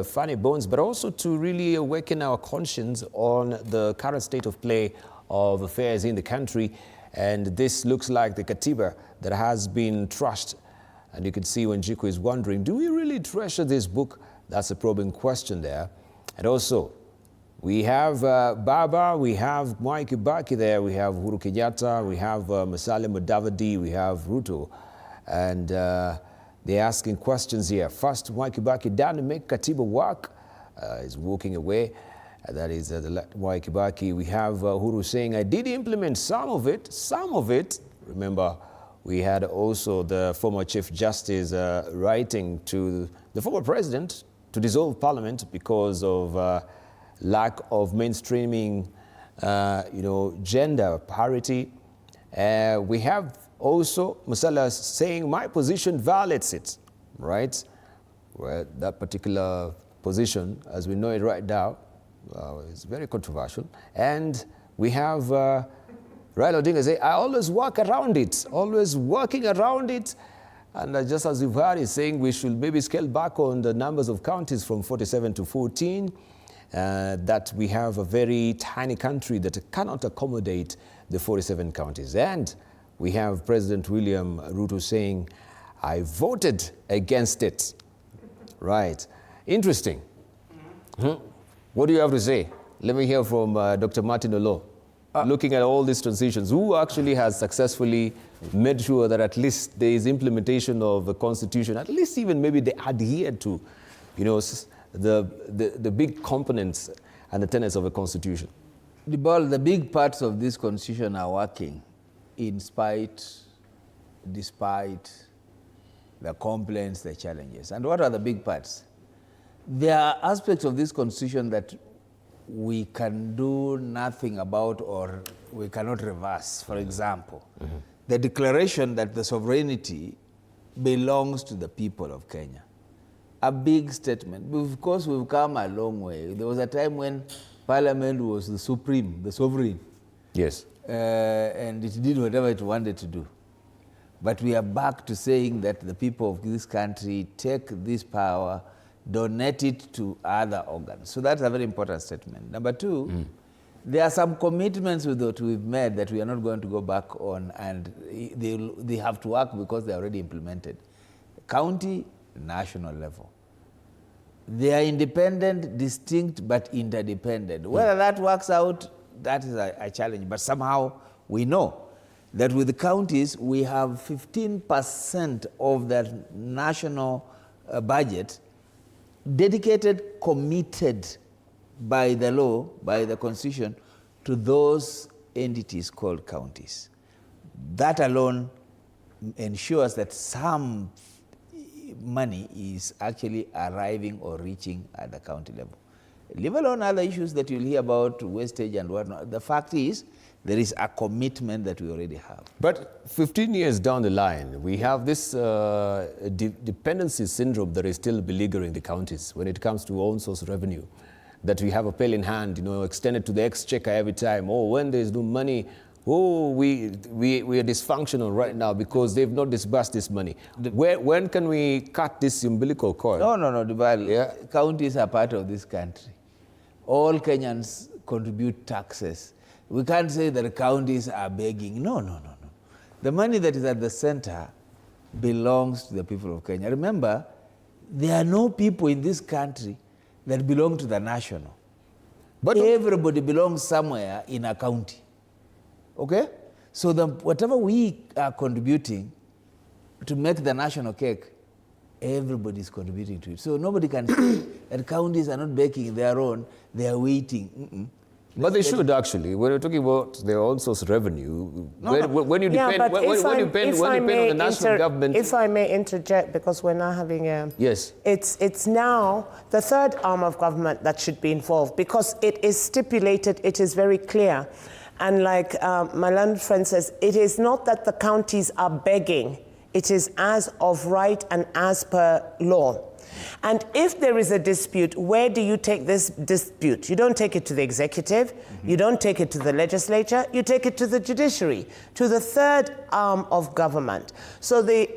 funny bones, but also to really awaken our conscience on the current state of play of affairs in the country. And this looks like the Katiba that has been trashed. And you can see when Jiko is wondering, do we really treasure this book? That's a probing question there. And also, we have BAMBA, we have Mwai Kibaki there, we have Uhuru Kenyatta, we have Musalia Mudavadi, we have Ruto. And they're asking questions here. First, Mwai Kibaki, done to make Katiba work, is walking away. That is Mwai Kibaki. We have Uhuru saying, I did implement some of it. Remember, we had also the former Chief Justice writing to the former president to dissolve Parliament because of lack of mainstreaming, gender parity. We have also Musalia saying, my position violates it, right? Well, that particular position, as we know it right now, is very controversial. And we have Raila Odinga say, I always work around it, always working around it. And just as you've heard, he's saying we should maybe scale back on the numbers of counties from 47 to 14. That we have a very tiny country that cannot accommodate the 47 counties. And we have President William Ruto saying, I voted against it. Right. Interesting. What do you have to say? Let me hear from Dr. Martin Olo. Looking at all these transitions, who actually has successfully made sure that at least there is implementation of the Constitution, at least even maybe they adhere to, the big components and the tenets of a Constitution? The big parts of this Constitution are working despite the complaints, the challenges. And what are the big parts? There are aspects of this Constitution that we can do nothing about or we cannot reverse. For example, the declaration that the sovereignty belongs to the people of Kenya. A big statement. Of course, we've come a long way. There was a time when Parliament was the supreme, the sovereign. Yes. And it did whatever it wanted to do. But we are back to saying that the people of this country take this power, donate it to other organs. So that's a very important statement. Number two, there are some commitments that we've made that we are not going to go back on, and they have to work because they're already implemented. County, national level. They are independent, distinct, but interdependent. Whether that works out, that is a challenge. But somehow we know that with the counties, we have 15% of their national budget dedicated, committed by the law, by the Constitution, to those entities called counties. That alone ensures that some money is actually arriving or reaching at the county level. Leave alone other issues that you'll hear about, wastage and whatnot. The fact is, there is a commitment that we already have. But 15 years down the line, we have this dependency syndrome that is still beleaguering the counties when it comes to own source revenue. That we have a pail in hand, extended to the exchequer every time. Oh, when there's no money, we are dysfunctional right now because they've not disbursed this money. When can we cut this umbilical cord? No, Dubal. Yeah. Counties are part of this country. All Kenyans contribute taxes. We can't say that the counties are begging. No. The money that is at the center belongs to the people of Kenya. Remember, there are no people in this country that belong to the national. But everybody belongs somewhere in a county. Okay? So whatever we are contributing to make the national cake, everybody is contributing to it. So nobody can say that counties are not baking their own, they are waiting. But they should actually. When we're talking about their own source revenue, when you depend on the national government. If I may interject, because we're now having a... Yes. It's now the third arm of government that should be involved, because it is stipulated, it is very clear. And like my learned friend says, it is not that the counties are begging. It is as of right and as per law. And if there is a dispute, where do you take this dispute? You don't take it to the executive, you don't take it to the legislature, you take it to the judiciary, to the third arm of government. So the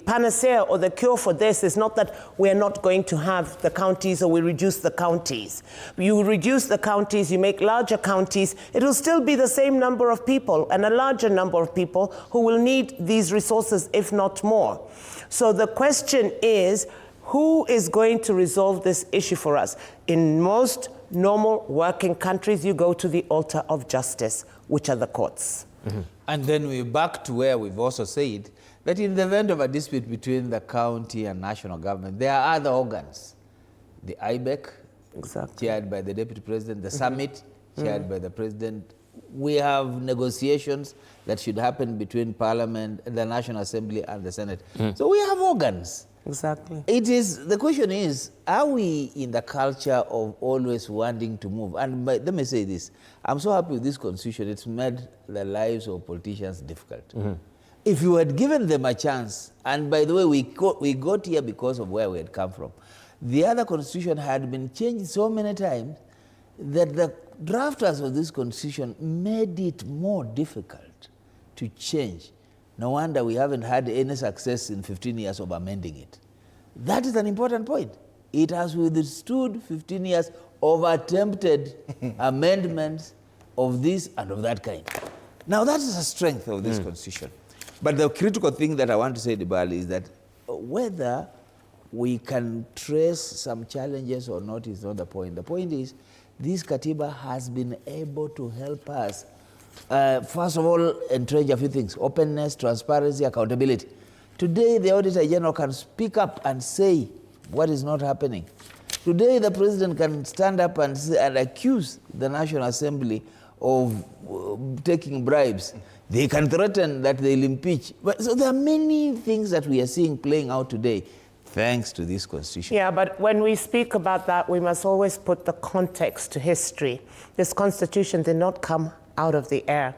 panacea or the cure for this is not that we're not going to have the counties or we reduce the counties. You reduce the counties, you make larger counties, it will still be the same number of people and a larger number of people who will need these resources, if not more. So the question is, who is going to resolve this issue for us? In most normal working countries, you go to the altar of justice, which are the courts. And then we're back to where we've also said that in the event of a dispute between the county and national government, there are other organs. The IBEC, chaired by the Deputy President, the Summit, chaired by the President. We have negotiations that should happen between Parliament, the National Assembly, and the Senate. So we have organs. Exactly. The question is, are we in the culture of always wanting to move? And let me say this, I'm so happy with this constitution, it's made the lives of politicians difficult. If you had given them a chance, and by the way, we got here because of where we had come from, the other constitution had been changed so many times that the drafters of this constitution made it more difficult to change. No wonder we haven't had any success in 15 years of amending it. That is an important point. It has withstood 15 years of attempted amendments of this and of that kind. Now that is a strength of this constitution. But the critical thing that I want to say, Dibali, is that whether we can trace some challenges or not is not the point. The point is, this Katiba has been able to help us, first of all, entrench a few things: openness, transparency, accountability. Today, the Auditor General can speak up and say what is not happening. Today, the President can stand up and accuse the National Assembly of taking bribes. They can threaten that they'll impeach. So there are many things that we are seeing playing out today, thanks to this constitution. Yeah, but when we speak about that, we must always put the context to history. This constitution did not come out of the air.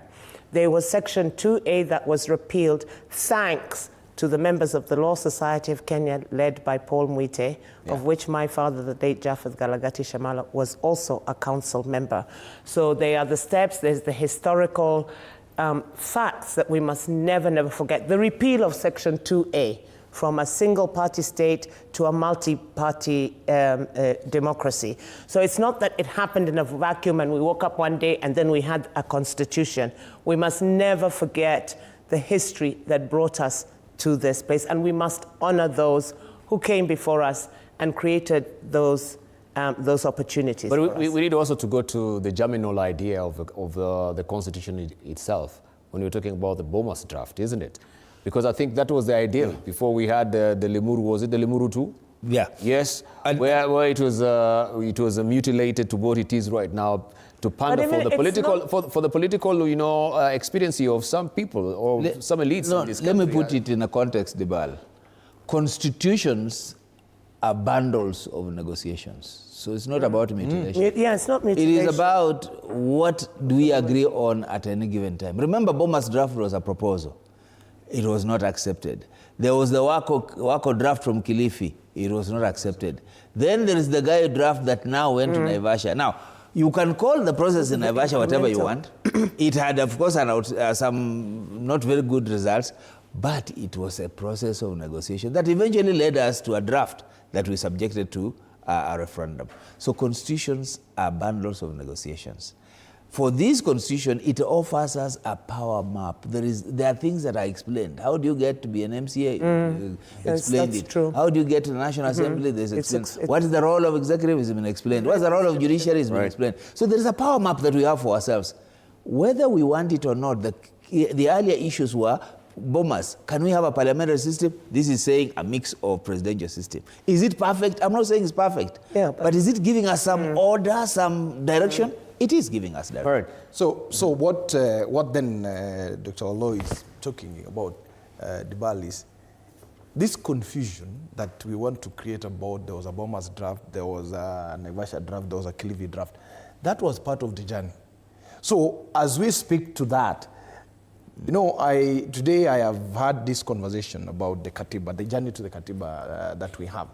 There was Section 2A that was repealed thanks to the members of the Law Society of Kenya, led by Paul Mwite, of which my father, the late Japheth Galagati Shamala, was also a council member. So they are the steps, there's the historical facts that we must never forget. The repeal of Section 2A, from a single-party state to a multi-party democracy. So it's not that it happened in a vacuum and we woke up one day and then we had a constitution. We must never forget the history that brought us to this place, and we must honor those who came before us and created those opportunities. But we need also to go to the germinal idea of the constitution itself when we're talking about the Bomas draft, isn't it? Because I think that was the ideal before we had the Limuru. Was it the Limuru 2? Yeah. Yes, where it was mutilated to what it is right now, to pander for the political for the political expediency of some people or some elites in this country. Let me put it in a context, Dibal. Constitutions are bundles of negotiations. So it's not about mutilation. Yeah, it's not mutilation. It is about what do we agree on at any given time. Remember, Bomas draft was a proposal. It was not accepted. There was the Wako draft from Kilifi. It was not accepted. Then there is the Zakayo draft that now went to Naivasha. Now, you can call the process in Naivasha whatever you want. It had, of course, some not very good results, but it was a process of negotiation that eventually led us to a draft that we subjected to a referendum. So constitutions are bundles of negotiations. For this constitution, it offers us a power map. There are things that are explained. How do you get to be an MCA? Explained it. True. How do you get to the National Assembly? There's explained. What is the role of executive? Has been explained. What's the role of judiciary? Has been explained. So there is a power map that we have for ourselves. Whether we want it or not, the earlier issues were Bomas. Can we have a parliamentary system? This is saying a mix of presidential system. Is it perfect? I'm not saying it's perfect. Yeah, but is it giving us some order, some direction? It is giving us that. All right. So what then Dr. Olo is talking about, Dibali, is this confusion that we want to create about there was a Bomas draft, there was a Naivasha draft, there was a Kilifi draft. That was part of the journey. So as we speak to that, You know, today I have had this conversation about the Katiba, the journey to the Katiba that we have.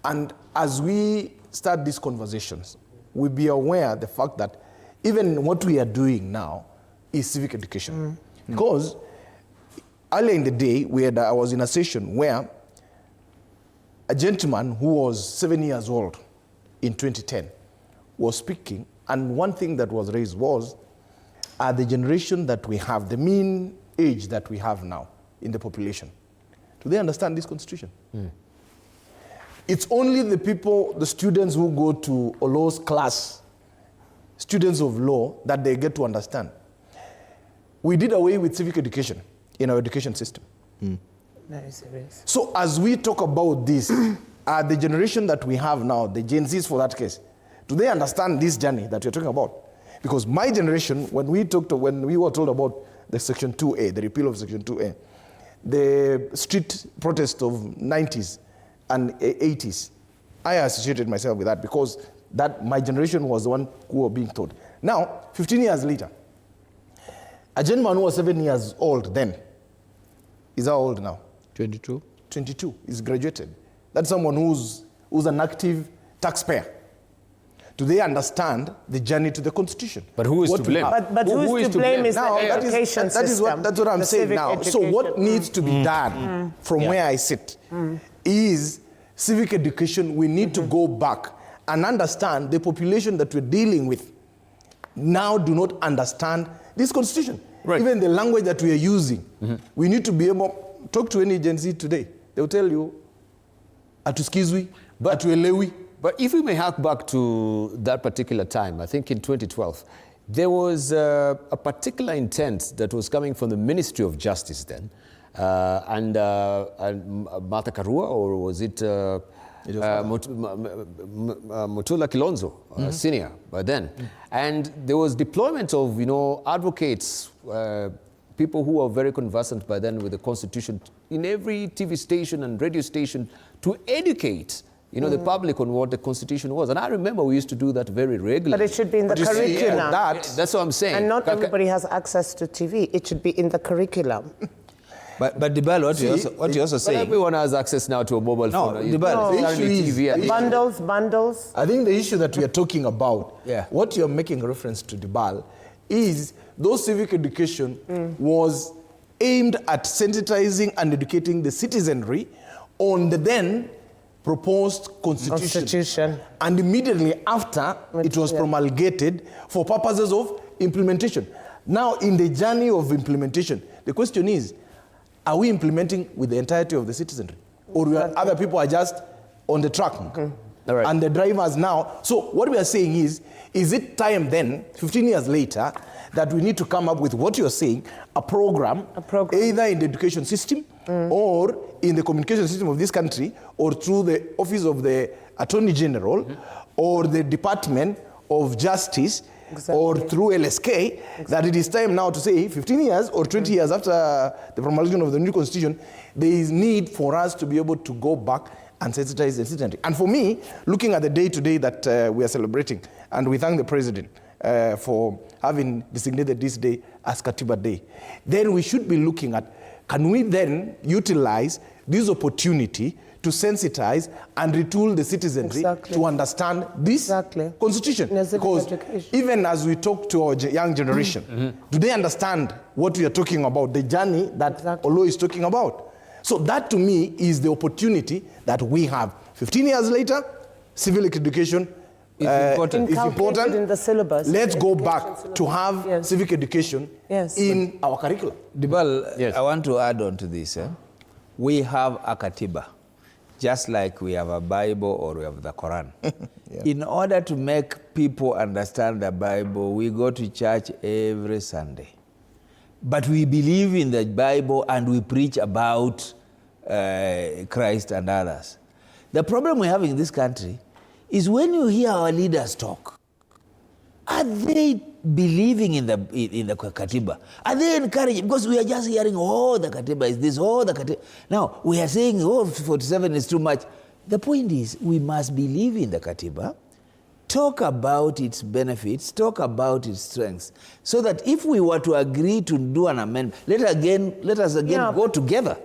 And as we start these conversations, we'll be aware of the fact that even what we are doing now is civic education. Because earlier in the day, I was in a session where a gentleman who was 7 years old in 2010 was speaking, and one thing that was raised was the generation that we have, the mean age that we have now in the population. Do they understand this constitution? It's only the people, the students who go to Olo's class, students of law, that they get to understand. We did away with civic education in our education system. Very serious. So as we talk about this, the generation that we have now, the Gen Zs for that case, do they understand this journey that we're talking about? Because my generation, when we were told about the Section 2A, the repeal of Section 2A, the street protest of 90s and 80s, I associated myself with that because my generation was the one who were being told. Now, 15 years later, a gentleman who was 7 years old then, is how old now? 22. 22, is graduated. That's someone who's an active taxpayer. Do they understand the journey to the Constitution? But who is to blame? But who is to blame is the education system. That's what I'm saying now. Education. So what needs to be done from where I sit is civic education. We need to go back and understand the population that we're dealing with now do not understand this Constitution. Right. Even the language that we are using, we need to be able, talk to any Gen Z today, they'll tell you, atuskizwi, atuelewi. But if we may hark back to that particular time, I think in 2012, there was a particular intent that was coming from the Ministry of Justice then, and Martha Karua, or was it Mutula Kilonzo, senior by then. And there was deployment of, advocates, people who are very conversant by then with the Constitution in every TV station and radio station to educate the public on what the Constitution was. And I remember we used to do that very regularly. But it should be in the curriculum. That's what I'm saying. And not everybody has access to TV. It should be in the curriculum. But Dibal, what you're also saying... Everyone has access now to a mobile phone. Bundles. I think the issue that we are talking about, what you're making reference to, Dibal, is those civic education was aimed at sensitizing and educating the citizenry on the then proposed constitution. And immediately after, it was promulgated for purposes of implementation. Now, in the journey of implementation, the question is, are we implementing with the entirety of the citizenry? Or other people are just on the track? Right. And the drivers now. So what we are saying is it time then, 15 years later, that we need to come up with what you're saying, a program. Either in the education system or in the communication system of this country, or through the Office of the Attorney General, or the Department of Justice, or through LSK, that it is time now to say 15 years or 20 years after the promulgation of the new constitution, there is need for us to be able to go back and sensitize the citizenry. And for me, looking at the day today that we are celebrating, and we thank the President for having designated this day as Katiba Day, then we should be looking at, can we then utilize this opportunity to sensitize and retool the citizenry to understand this constitution? Because even as we talk to our young generation, do they understand what we are talking about, the journey that Olo is talking about? So that to me is the opportunity that we have. 15 years later, civic education is important. In the syllabus. Let's go back to have civic education in our curriculum. Dibal, I want to add on to this. We have a Katiba, just like we have a Bible or we have the Quran. In order to make people understand the Bible, we go to church every Sunday. But we believe in the Bible and we preach about Christ and others. The problem we have in this country is when you hear our leaders talk, are they believing in the Katiba? Are they encouraging? Because we are just hearing, the Katiba is this, the Katiba. Now, we are saying, 47 is too much. The point is, we must believe in the Katiba, talk about its benefits, talk about its strengths, so that if we were to agree to do an amendment, let us again go together.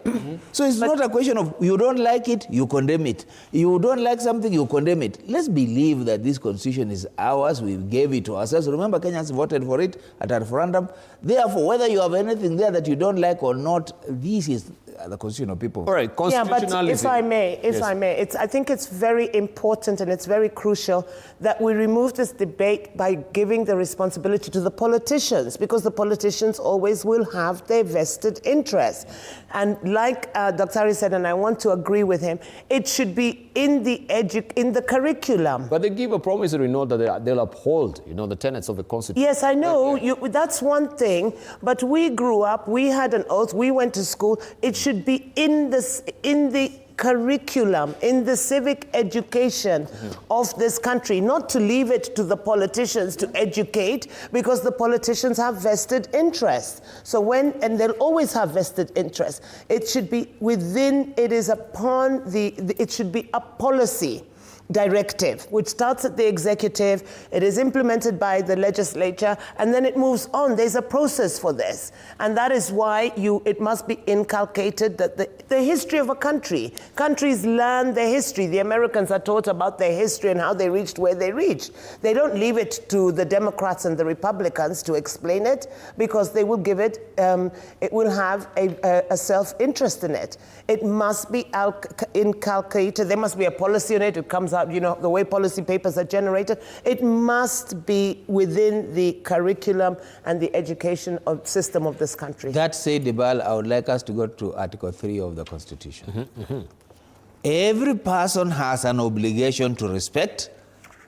So it's not a question of you don't like it, you condemn it. You don't like something, you condemn it. Let's believe that this constitution is ours, we gave it to ourselves. Remember, Kenyans voted for it at a referendum. Therefore, whether you have anything there that you don't like or not, this is the constitution of people. All right, constitutionalism. Yeah, but if I may, I think it's very important and it's very crucial that we remove this debate by giving the responsibility to the politicians, because the politicians always will have their vested interests. And like Dr. Hari said, and I want to agree with him, it should be in the curriculum. But they give a promissory note that they'll uphold, the tenets of the Constitution. Yes, I know. That's one thing. But we grew up, we had an oath, we went to school. It should be in the curriculum, in the civic education of this country, not to leave it to the politicians to educate, because the politicians have vested interests. So and they'll always have vested interests. It should be it should be a policy directive, which starts at the executive, it is implemented by the legislature, and then it moves on. There's a process for this. And that is why it must be inculcated that the history of a country, countries learn their history. The Americans are taught about their history and how they reached where they reached. They don't leave it to the Democrats and the Republicans to explain it, because they will give it will have a self-interest in it. It must be inculcated. There must be a policy on it. It comes out, the way policy papers are generated. It must be within the curriculum and the education system of this country. That said, Dibal, I would like us to go to Article 3 of the Constitution. Every person has an obligation to respect,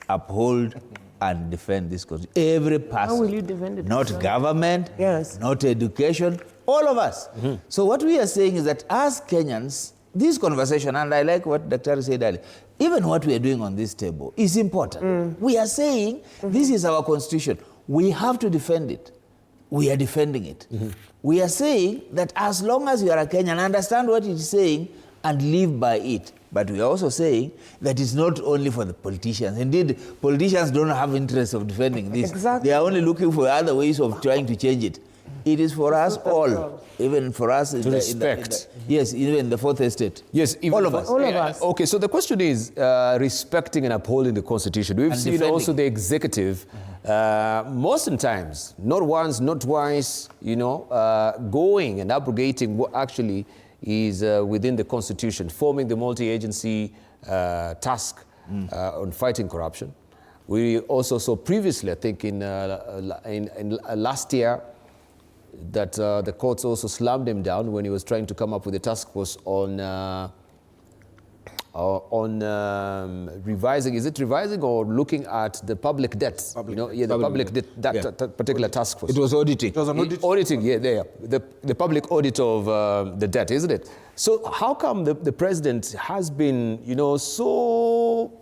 uphold, and defend this Constitution. Every person. How will you defend it? Not government, yes, not education, all of us. So what we are saying is that as Kenyans, this conversation, and I like what Dr. said earlier, even what we are doing on this table is important. We are saying this is our Constitution. We have to defend it. We are defending it. We are saying that as long as you are a Kenyan, understand what it is saying and live by it. But we are also saying that it's not only for the politicians. Indeed, politicians don't have interest of defending this. Exactly. They are only looking for other ways of trying to change it. It is for us all, even for us to respect. Yes, even the fourth estate. Yes, all of us. All of us. Okay, so the question is respecting and upholding the Constitution. We've seen also the executive, most of the times, not once, not twice, going and abrogating what actually is within the Constitution, forming the multi-agency task on fighting corruption. We also saw previously, I think in last year, that the courts also slammed him down when he was trying to come up with a task force on revising. Is it revising or looking at the public debt? The public debt, that particular task force. It was auditing. It was an audit. Auditing, the public audit of the debt, isn't it? So how come the president has been, so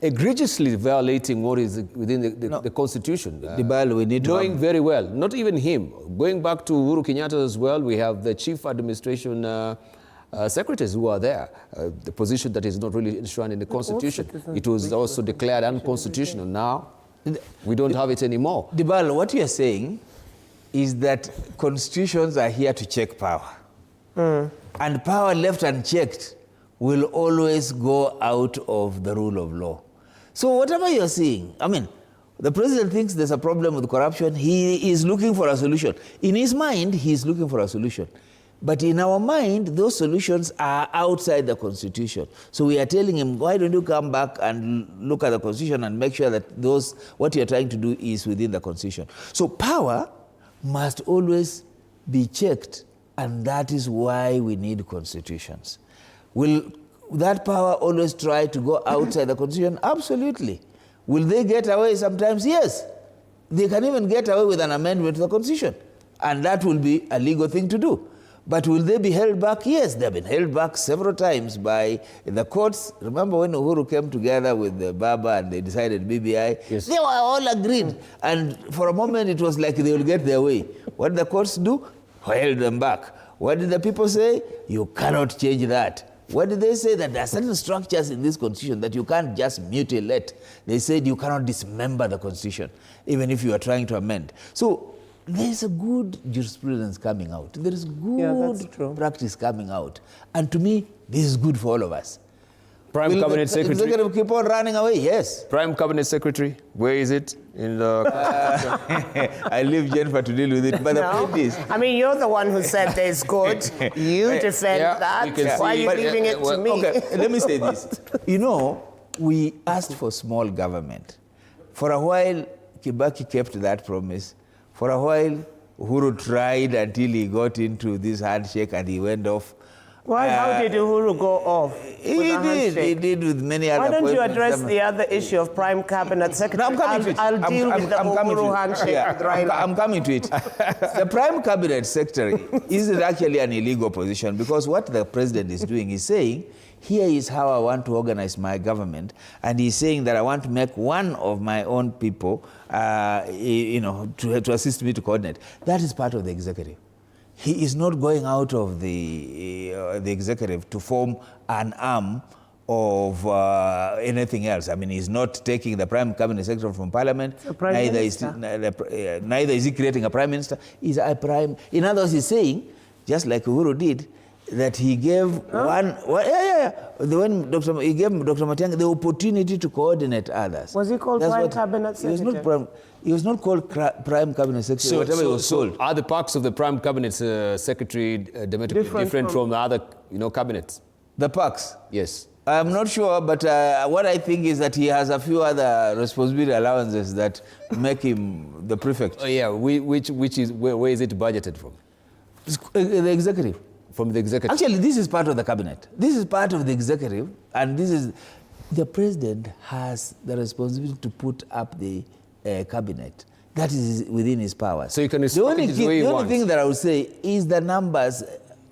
egregiously violating what is within the Constitution? Dibal, we need knowing very well, not even him. Going back to Uhuru Kenyatta as well, we have the chief administration secretaries who are there. The position that is not really enshrined in the Constitution. It was also declared unconstitutional. Now, we don't have it anymore. Dibal, what you are saying is that constitutions are here to check power. And power left unchecked will always go out of the rule of law. So whatever you're seeing, the president thinks there's a problem with corruption. He is looking for a solution. In his mind, he's looking for a solution. But in our mind, those solutions are outside the Constitution. So we are telling him, why don't you come back and look at the Constitution and make sure that what you're trying to do is within the Constitution. So power must always be checked, and that is why we need constitutions. Will that power always try to go outside the Constitution? Absolutely. Will they get away sometimes? Yes. They can even get away with an amendment to the Constitution. And that will be a legal thing to do. But will they be held back? Yes, they have been held back several times by the courts. Remember when Uhuru came together with the BAMBA and they decided BBI? Yes. They were all agreed. And for a moment it was like they will get their way. What did the courts do? Held them back. What did the people say? You cannot change that. What did they say? That there are certain structures in this constitution that you can't just mutilate. They said you cannot dismember the constitution, even if you are trying to amend. So there is a good jurisprudence coming out. There is good practice coming out. And to me, this is good for all of us. Prime Cabinet Secretary. Executive keep on running away? Yes. Prime Cabinet Secretary, where is it in the? I leave Jennifer to deal with it. But the point is, I mean, you're the one who said there's good. You defend that. Why are you leaving it to me? Okay, let me say this. You know, we asked for small government. For a while, Kibaki kept that promise. For a while, Uhuru tried until he got into this handshake and he went off. Why? How did Uhuru go off? He did with many other. Why don't you address the other issue of Prime Cabinet Secretary? No, I'm coming to it. I'll deal with the Uhuru handshake with Raila. I'm coming to it. The Prime Cabinet Secretary isn't actually an illegal position, because what the president is doing is saying, here is how I want to organize my government, and he's saying that I want to make one of my own people, to assist me to coordinate. That is part of the executive. He is not going out of the executive to form an arm of anything else. I mean, he's not taking the Prime Cabinet Secretary from Parliament. Neither is he creating a Prime Minister. He's a Prime. In other words, he's saying, just like Uhuru did, that he gave when he gave Dr. Matiang'i the opportunity to coordinate others. Was he called Prime Cabinet Secretary? He was not called Prime Cabinet Secretary, whatever he was called. Are the parts of the Prime Cabinet Secretary different from the other cabinets? The parks? Yes. I'm not sure, but what I think is that he has a few other responsibility allowances that make him the prefect. Yeah, where is it budgeted from? The executive. From the executive. Actually, this is part of the cabinet. This is part of the executive, and this is the president has the responsibility to put up the cabinet. That is within his powers. So you can the only thing that I would say is the numbers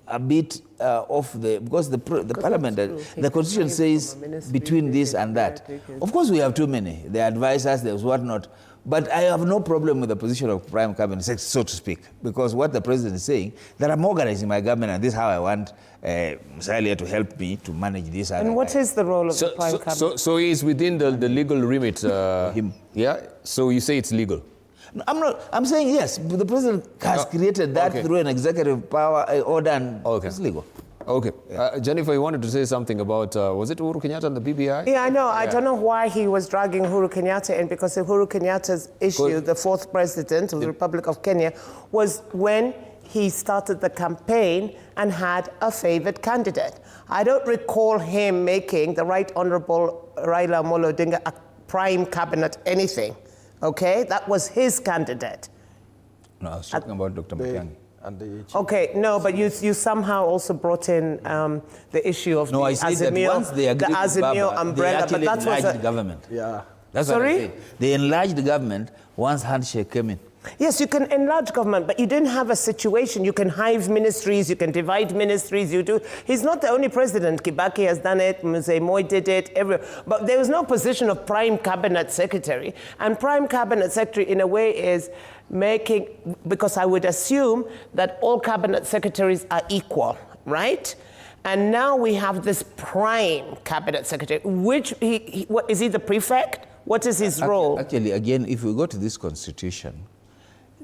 a bit off because the parliament, the constitution says between this and that. Of course, we have too many. The advisors, there's whatnot. But I have no problem with the position of Prime Cabinet Secretary, so to speak, because what the president is saying, that I'm organizing my government and this is how I want Musalia to help me to manage this. And what is the role of the Prime Cabinet? So he's within the legal remit. Him. Yeah? So you say it's legal? No, I'm not. I'm saying yes. But the president has created that through an executive power order, and it's legal. Okay. Jennifer, you wanted to say something about, was it Uhuru Kenyatta and the BBI? Yeah, I know. I don't know why he was dragging Uhuru Kenyatta in, because Uhuru Kenyatta's issue, the fourth president of the Republic of Kenya, was when he started the campaign and had a favored candidate. I don't recall him making the Right Honorable Raila Amolo Odinga a Prime Cabinet anything. Okay? That was his candidate. No, I was talking about Dr. Matiang'i. Okay, no, but you somehow also brought in the issue of the Azimio, once they agreed the Azimio umbrella, they actually enlarged the government. Yeah. That's what I said. They enlarged the government once handshake came in. Yes, you can enlarge government, but you didn't have a situation. You can hive ministries, you can divide ministries, you do. He's not the only president. Kibaki has done it, Mzee Moi did it, but there was no position of Prime Cabinet Secretary. And Prime Cabinet Secretary, in a way, is making, because I would assume that all cabinet secretaries are equal, right? And now we have this Prime Cabinet Secretary, which, what, is he the prefect? What is his role? Actually, again, if we go to this constitution,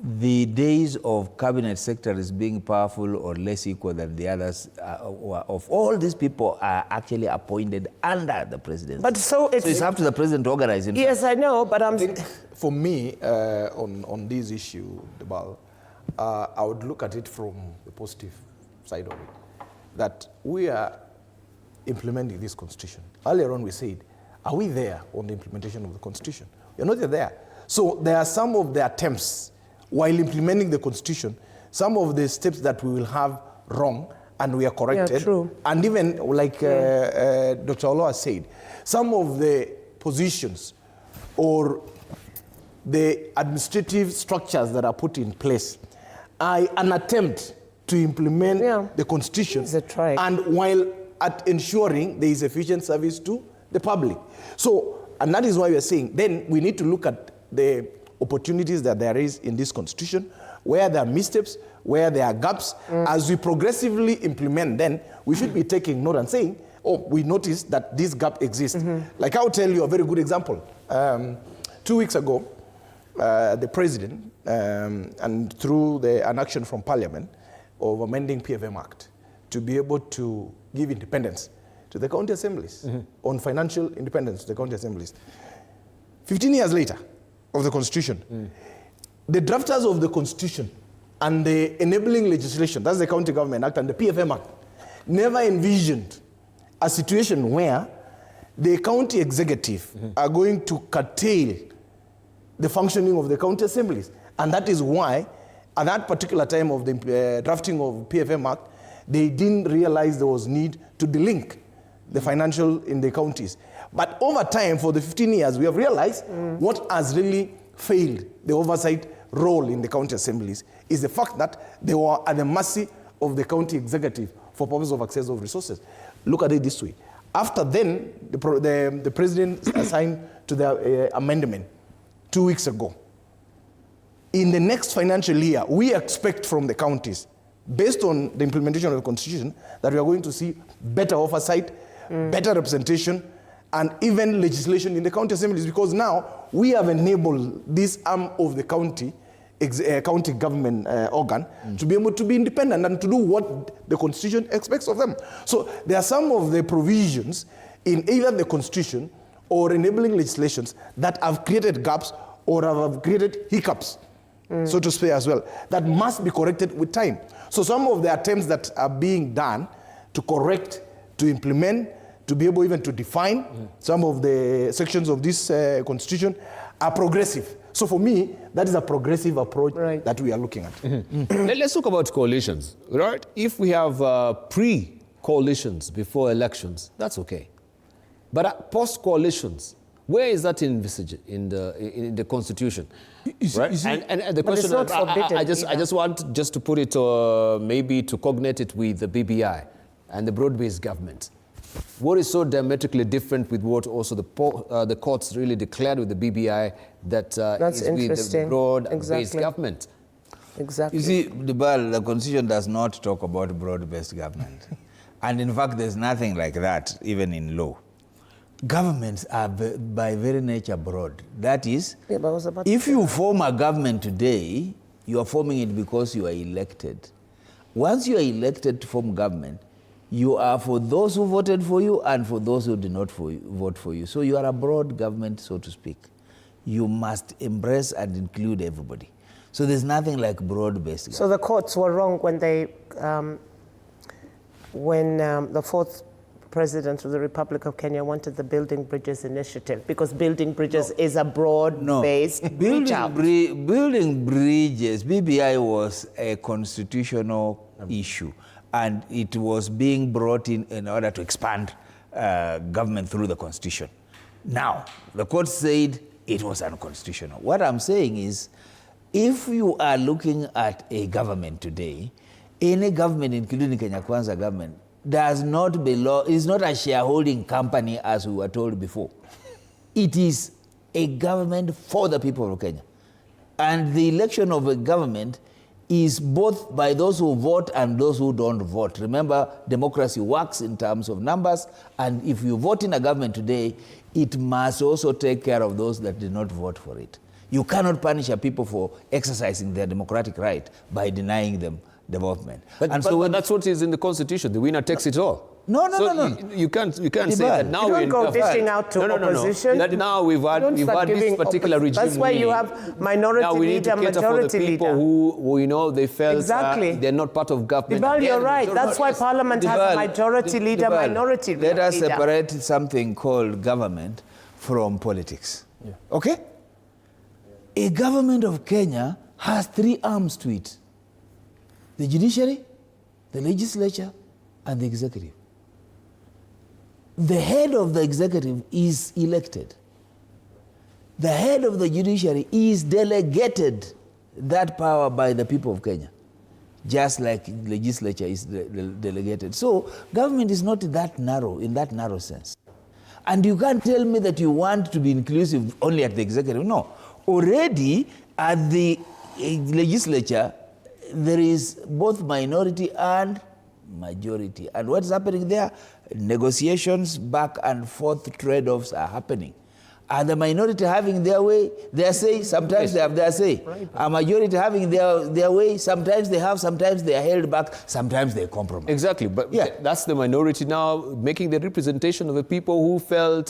the days of cabinet secretaries being powerful or less equal than the others, of all these people are actually appointed under the president. But so it's up to the president to organize himself. Yes, I know, but I think for me, on this issue, Debal, I would look at it from the positive side of it, that we are implementing this constitution. Earlier on we said, are we there on the implementation of the constitution? We're not there. So there are some of the attempts while implementing the constitution, some of the steps that we will have wrong and we are corrected. Yeah, true. And even like Dr. Oloa said, some of the positions or the administrative structures that are put in place are an attempt to implement the constitution. And while at ensuring there is efficient service to the public. So, and that is why we are saying, then we need to look at the opportunities that there is in this constitution, where there are missteps, where there are gaps. As we progressively implement, then we should be taking note and saying, oh, we noticed that this gap exists. Like I'll tell you a very good example. 2 weeks ago, the president, and through an action from Parliament of amending PFM Act to be able to give independence to the county assemblies, on financial independence to the county assemblies. 15 years later of the constitution, the drafters of the constitution and the enabling legislation, that's the County Government Act and the PFM Act, never envisioned a situation where the county executive are going to curtail the functioning of the county assemblies. And that is why, at that particular time of the drafting of PFM Act, they didn't realize there was need to delink the financial in the counties. But over time, for the 15 years, we have realized what has really failed the oversight role in the county assemblies is the fact that they were at the mercy of the county executive for purpose of access of resources. Look at it this way. After then, the president assigned to the amendment 2 weeks ago. In the next financial year, we expect from the counties, based on the implementation of the constitution, that we are going to see better oversight, better representation, and even legislation in the county assemblies, because now we have enabled this arm of the county government organ to be able to be independent and to do what the constitution expects of them. So there are some of the provisions in either the constitution or enabling legislations that have created gaps or have created hiccups, so to speak, as well, that must be corrected with time. So some of the attempts that are being done to correct, to implement, to be able even to define some of the sections of this constitution are progressive. So for me, that is a progressive approach that we are looking at. Let's talk about coalitions, right? If we have pre-coalitions before elections, that's okay. But post-coalitions, where is that envisaged in the Constitution? Right? And the question, I just want to put it, maybe to cognate it with the BBI and the broad-based government. What is so diametrically different with what also the courts really declared with the BBI that is with the broad-based government? Exactly. You see, the Constitution does not talk about broad-based government. And in fact, there's nothing like that, even in law. Governments are by very nature broad. That is, if you form a government today, you are forming it because you are elected. Once you are elected to form government, you are for those who voted for you and for those who did not vote for you. So you are a broad government, so to speak. You must embrace and include everybody. So there's nothing like broad-based government. So the courts were wrong when they, the fourth president of the Republic of Kenya wanted the Building Bridges initiative, because building bridges is a broad-based reach out. Building bridges, BBI was a constitutional issue. And it was being brought in order to expand government through the constitution. Now, the court said it was unconstitutional. What I'm saying is, if you are looking at a government today, any government, including Kenya Kwanza government, does not belong, is not a shareholding company as we were told before. It is a government for the people of Kenya. And the election of a government is both by those who vote and those who don't vote. Remember, democracy works in terms of numbers, and if you vote in a government today, it must also take care of those that did not vote for it. You cannot punish a people for exercising their democratic right by denying them development. But that's what is in the Constitution. The winner takes it all. No. You can't say that now you don't go dishing out to opposition. That now we've had this particular regime. That's why you have minority now we need leader, to cater majority for the people leader. who they felt they're not part of government. Dibal, you're right. That's why Parliament has a majority leader, minority leader. Let us separate something called government from politics. Yeah. Okay? A government of Kenya has 3 arms to it: the judiciary, the legislature, and the executive. The head of the executive is elected. The head of the judiciary is delegated that power by the people of Kenya, just like legislature is delegated. So government is not that narrow, in that narrow sense. And you can't tell me that you want to be inclusive only at the executive. No. already at the legislature, there is both minority and majority. And what's happening there? Negotiations, back and forth trade-offs are happening. And the minority having their way, their say, sometimes they have their say. Right. A majority having their way, sometimes they have, sometimes they are held back, sometimes they compromise. Exactly, but that's the minority now making the representation of the people who felt,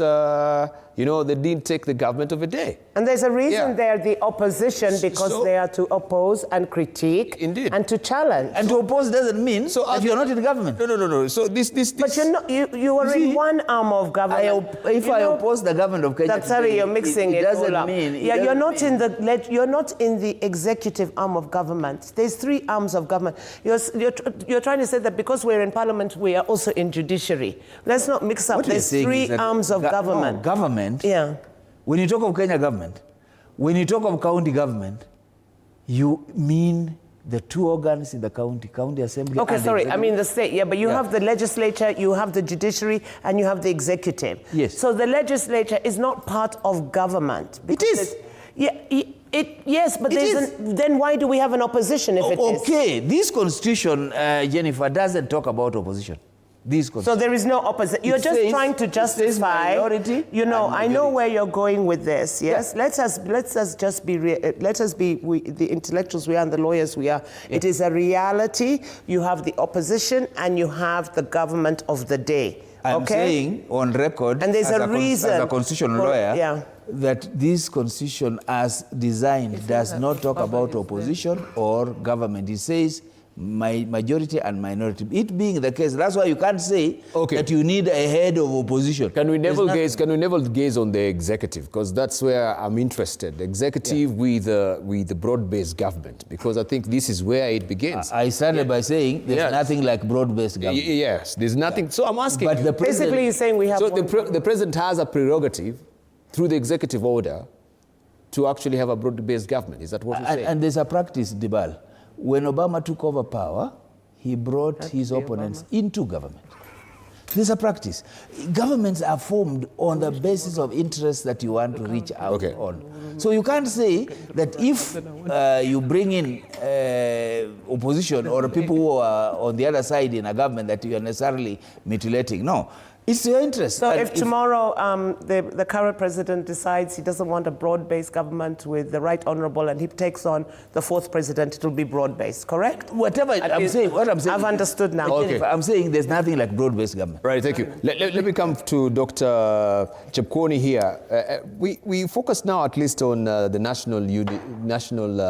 they didn't take the government of a day. And there's a reason they're the opposition, because they are to oppose and critique. Indeed. And to challenge. And to oppose doesn't mean that you're not in government. No. So this. But you're not, you are in one arm of government. If I oppose the government of Kenya, sorry, you're mixing it doesn't all up. mean. You're not in the executive arm of government. There's 3 arms of government. You're trying to say that because we're in parliament, we are also in judiciary. Let's not mix up. What There's 3 arms of government. No, government. Yeah. When you talk of Kenya government, when you talk of county government, you mean the 2 organs in the county assembly. Okay, sorry, I mean the state, but you have the legislature, you have the judiciary, and you have the executive. Yes. So the legislature is not part of government. It is. Yes, but then why do we have an opposition if it is? Okay, this constitution, Jennifer, doesn't talk about opposition. So there is no opposition. You're just trying to justify. Minority, I know where you're going with this. Yes, yeah. Let us be the intellectuals we are and the lawyers we are. Yeah. It is a reality. You have the opposition and you have the government of the day. I'm saying on record, and there's a reason as a constitutional lawyer, that this constitution, as designed, does not talk about opposition or government. It says majority and minority. It being the case, that's why you can't say that you need a head of opposition. Can we navel gaze on the executive? Because that's where I'm interested. Executive with the broad-based government, because I think this is where it begins. I started by saying there's nothing like broad-based government. Yes, there's nothing. So I'm asking. But the basically, you're saying we have. So the president has a prerogative through the executive order to actually have a broad-based government. Is that what you're saying? And there's a practice, Dibal. When Obama took over power, he brought his opponents into government. There's a practice. Governments are formed on the basis of interests that you want to reach out on. So you can't say that if you bring in opposition or people who are on the other side in a government that you are necessarily mutilating. No. It's your interest. So if tomorrow the current president decides he doesn't want a broad-based government with the right honorable and he takes on the 4th president, it will be broad-based, correct? What I'm saying. I've understood now. Okay. I'm saying there's nothing like broad-based government. Right, thank you. Let me come to Dr. Chepkwony here. We focus now at least on the national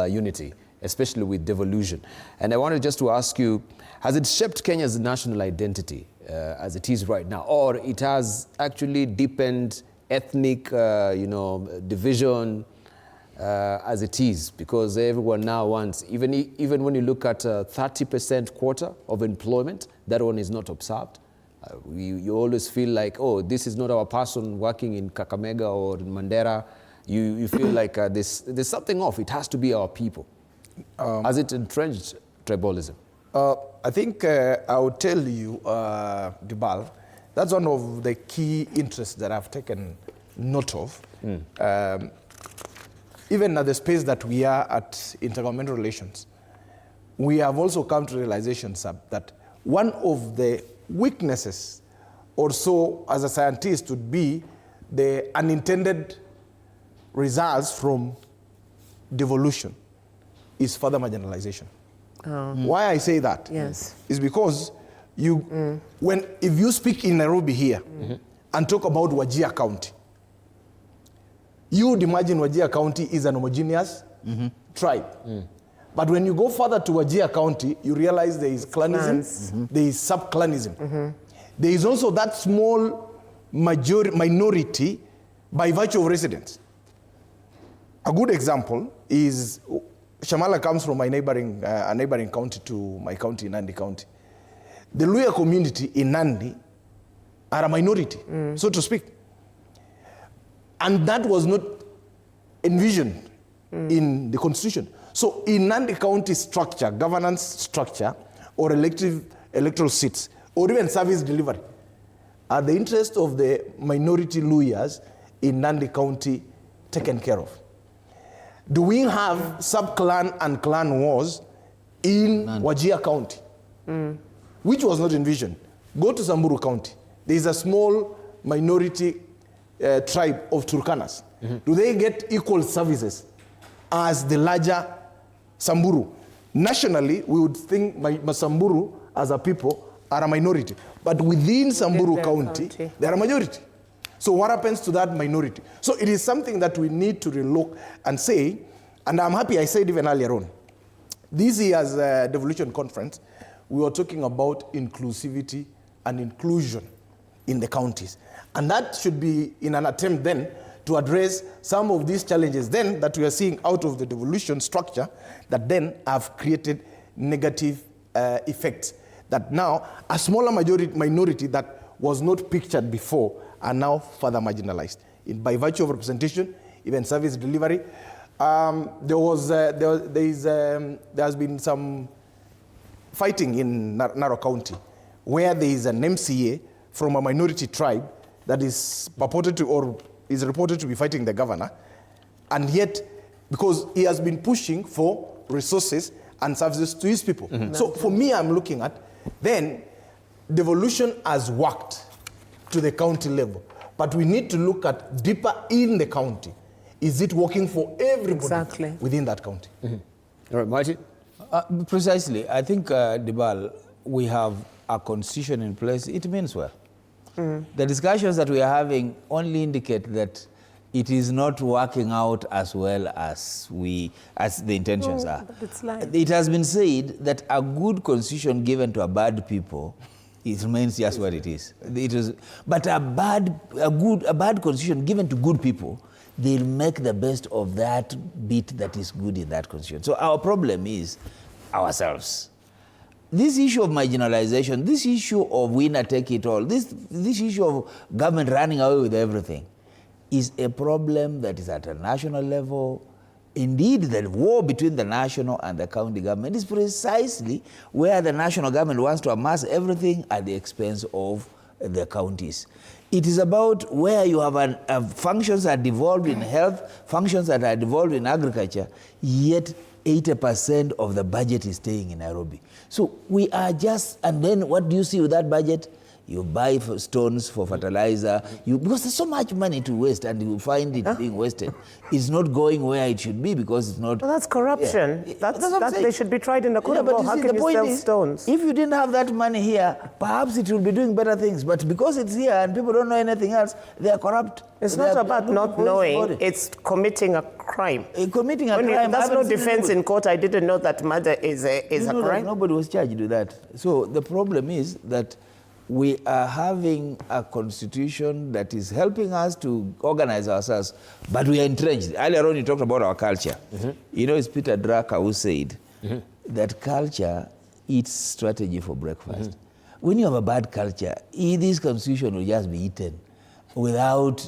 unity, especially with devolution. And I wanted just to ask you, has it shaped Kenya's national identity as it is right now, or it has actually deepened ethnic, division as it is? Because everyone now wants, even when you look at 30% quota of employment, that one is not observed. You always feel like, oh, this is not our person working in Kakamega or in Mandera. You feel like there's something off. It has to be our people. Has it entrenched tribalism? I think I will tell you, Dibal, that's one of the key interests that I've taken note of. Even at the space that we are at intergovernmental relations, we have also come to realizations that one of the weaknesses, or so as a scientist, would be the unintended results from devolution is further marginalization. Why I say that is because if you speak in Nairobi here and talk about Wajir County, you would imagine Wajir County is an homogeneous tribe. But when you go further to Wajir County, you realize there is clanism, there is sub-clanism. There is also that small minority by virtue of residence. A good example is Shamala comes from a neighboring county to my county, Nandi County. The Luhya community in Nandi are a minority, so to speak. And that was not envisioned in the constitution. So in Nandi County structure, governance structure, or electoral seats, or even service delivery, are the interests of the minority Luhyas in Nandi County taken care of. Do we have sub-clan and clan wars in Wajir County? Which was not envisioned. Go to Samburu County. There is a small minority tribe of Turkanas. Do they get equal services as the larger Samburu? Nationally, we would think Samburu as a people are a minority. But within Samburu County, they are a majority. So what happens to that minority? So it is something that we need to relook and say, and I'm happy I said even earlier on, this year's Devolution conference, we were talking about inclusivity and inclusion in the counties. And that should be in an attempt then to address some of these challenges then that we are seeing out of the devolution structure that then have created negative effects. That now a smaller minority that was not pictured before are now further marginalized. By virtue of representation, even service delivery. There has been some fighting in Narok County where there is an MCA from a minority tribe that is purported to or is reported to be fighting the governor, and yet because he has been pushing for resources and services to his people. So for me, I'm looking at then devolution has worked to the county level, but we need to look at deeper in the county. Is it working for everybody within that county? All right, Martin? Precisely. I think, Dibal, we have a constitution in place. It means well. The discussions that we are having only indicate that it is not working out as well as the intentions are. It has been said that a good constitution given to a bad people, it remains just what it is. But a bad constitution given to good people, they'll make the best of that bit that is good in that constitution. So our problem is ourselves. This issue of marginalization, this issue of winner take it all, this issue of government running away with everything is a problem that is at a national level. Indeed, the war between the national and the county government is precisely where the national government wants to amass everything at the expense of the counties. It is about where you have functions that are devolved in health, functions that are devolved in agriculture, yet 80% of the budget is staying in Nairobi. So we are just, and then what do you see with that budget? You buy stones for fertilizer, because there's so much money to waste and you find it being wasted. It's not going where it should be because it's not... Well, that's corruption. Yeah. That's they should be tried in the court of law. How can you sell stones? If you didn't have that money here, perhaps it would be doing better things. But because it's here and people don't know anything else, they are corrupt. It's not about not knowing, it's committing a crime. Committing a crime. That's no defense in court. I didn't know that murder is a crime. Nobody was charged with that. So the problem is that we are having a constitution that is helping us to organize ourselves, but we are entrenched. Earlier on, you talked about our culture. You know, it's Peter Drucker who said that culture eats strategy for breakfast. When you have a bad culture, this constitution will just be eaten without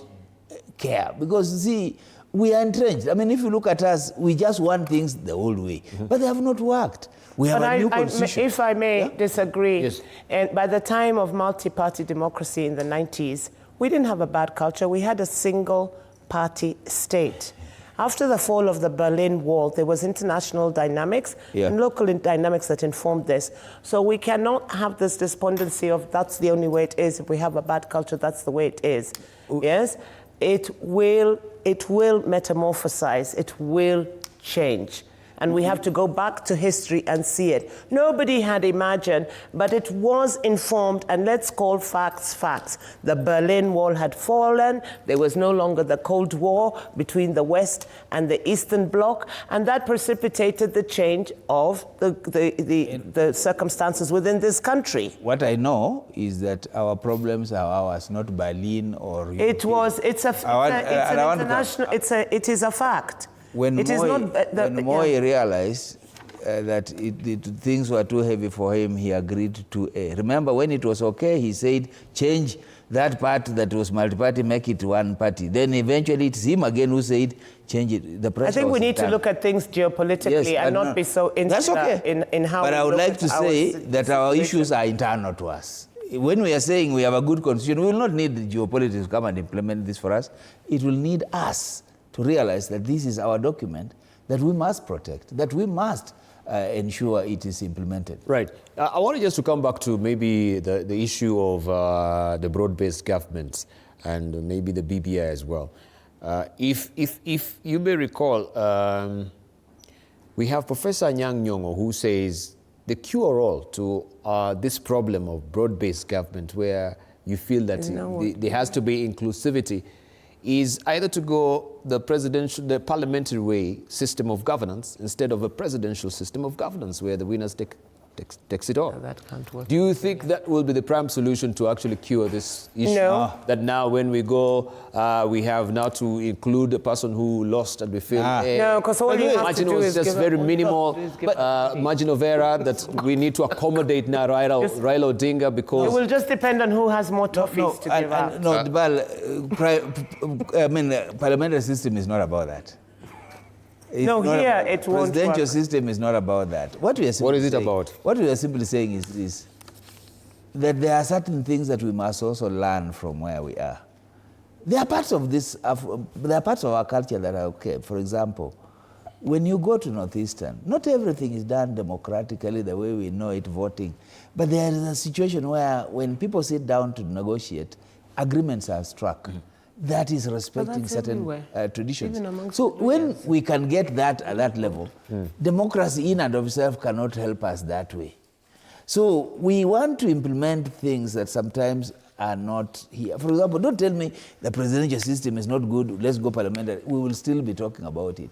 care. Because, see, we are entrenched. I mean, if you look at us, we just want things the old way. But they have not worked. We have a new constitution. If I may disagree, and by the time of multi-party democracy in the 90s, we didn't have a bad culture. We had a single-party state. After the fall of the Berlin Wall, there was international dynamics and local dynamics that informed this. So we cannot have this despondency of that's the only way it is. If we have a bad culture, that's the way it is. Yes, it will metamorphosize. It will change. And we have to go back to history and see it. Nobody had imagined, but it was informed, and let's call facts facts. The Berlin Wall had fallen. There was no longer the Cold War between the West and the Eastern Bloc, and that precipitated the change of the circumstances within this country. What I know is that our problems are ours, not Berlin or... It is a fact. When Moi realized that things were too heavy for him, he agreed to A. Remember, when it was okay, he said, change that part that was multi-party, make it one party. Then eventually it's him again who said, change it. The pressure I think we need to look at things geopolitically and not be so interested in how. But I would like to say that our issues are internal to us. When we are saying we have a good constitution, we will not need the geopolitics to come and implement this for us. It will need us to realize that this is our document that we must protect, that we must ensure it is implemented. Right. I wanted just to come back to maybe the issue of the broad-based governments and maybe the BBI as well. If you may recall, we have Professor Anyang' Nyong'o who says the cure-all to this problem of broad-based government, where you feel that there has to be inclusivity, is either to go the parliamentary way system of governance instead of a presidential system of governance where the winners takes it all. That can't work. Do you think that will be the prime solution to actually cure this issue? No. That now when we go, we have now to include the person who lost and we feel... No, because all you have to margin do was is just give very up. minimal margin of error that we need to accommodate now Raila Odinga because... It will just depend on who has more toffees to give out. No, parliamentary system is not about that. It's No, not here about- it won't Presidential work. system is not about that. What is it about? What we are simply saying is this, that there are certain things that we must also learn from where we are. There are parts of this, there are parts of our culture that are okay. For example, when you go to Northeastern, not everything is done democratically the way we know it, voting. But there is a situation where when people sit down to negotiate, agreements are struck. That is respecting certain traditions. So when we can get that at that level, democracy in and of itself cannot help us that way. So we want to implement things that sometimes are not here. For example, don't tell me the presidential system is not good, let's go parliamentary. We will still be talking about it.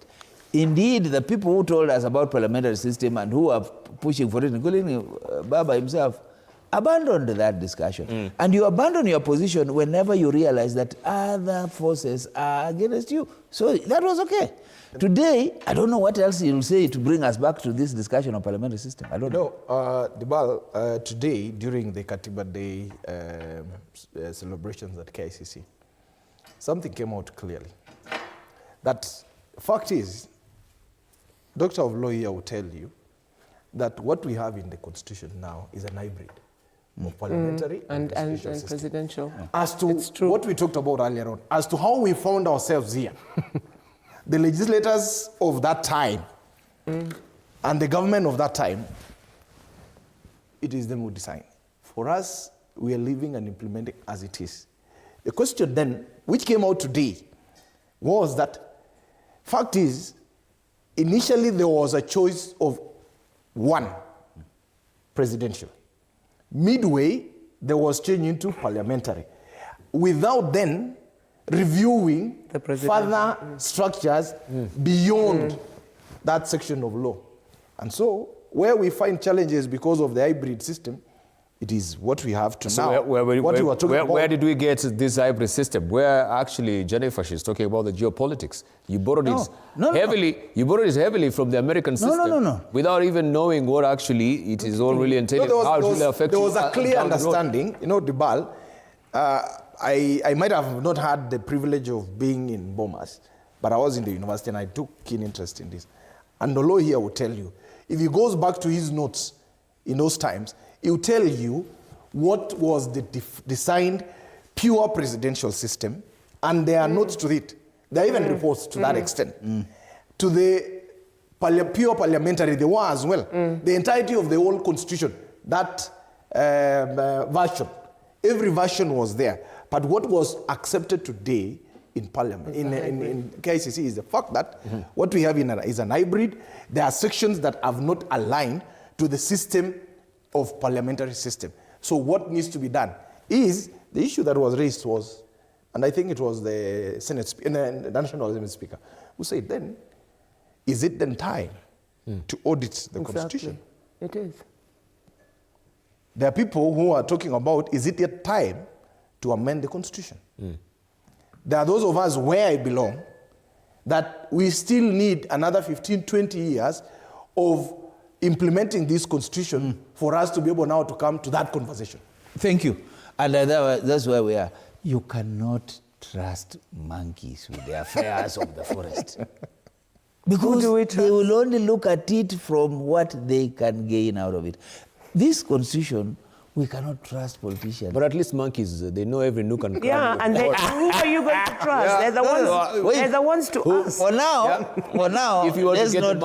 Indeed, the people who told us about parliamentary system and who are pushing for it, including Baba himself, abandoned that discussion. And you abandon your position whenever you realize that other forces are against you. So that was okay. Today, I don't know what else you'll say to bring us back to this discussion of parliamentary system. I don't know. Dibal, today, during the Katiba Day celebrations at KICC, something came out clearly. That fact is, Dr. of Law here will tell you that what we have in the Constitution now is an hybrid of parliamentary and presidential. As to what we talked about earlier on, as to how we found ourselves here, the legislators of that time and the government of that time, it is them who decide. For us, we are living and implementing as it is. The question then, which came out today, was that, fact is, initially there was a choice of one, presidential. Midway, there was change into parliamentary, without then reviewing further structures beyond that section of law. And so, where we find challenges because of the hybrid system, it is what we have to now. Where did we get this hybrid system? Where actually Jennifer, she's talking about the geopolitics. You borrowed You borrowed it heavily from the American system. Without even knowing what actually it is all really entailing. There was a clear understanding. You know, Dibal, I might have not had the privilege of being in Bomas, but I was in the university and I took keen interest in this. And Olo here will tell you, if he goes back to his notes in those times, he will tell you what was the designed pure presidential system, and there are notes to it. There are even reports to that extent. To the pure parliamentary, there were as well. The entirety of the whole constitution, that version, every version was there. But what was accepted today in parliament, in KICC, is the fact that what we have is an hybrid. There are sections that have not aligned to the system of parliamentary system. So what needs to be done is, the issue that was raised was, and I think it was the the National Assembly Speaker, who said then, is it then time to audit the Constitution? It is. There are people who are talking about, is it yet time to amend the Constitution? There are those of us where I belong, that we still need another 15, 20 years of implementing this Constitution for us to be able now to come to that conversation. Thank you. And that's where we are. You cannot trust monkeys with the affairs of the forest. Because they will only look at it from what they can gain out of it. This Constitution We cannot trust politicians. But at least monkeys, they know every nook and cranny. Yeah, and who are you going to trust? They're the they're the ones to ask. For now, if you want to get the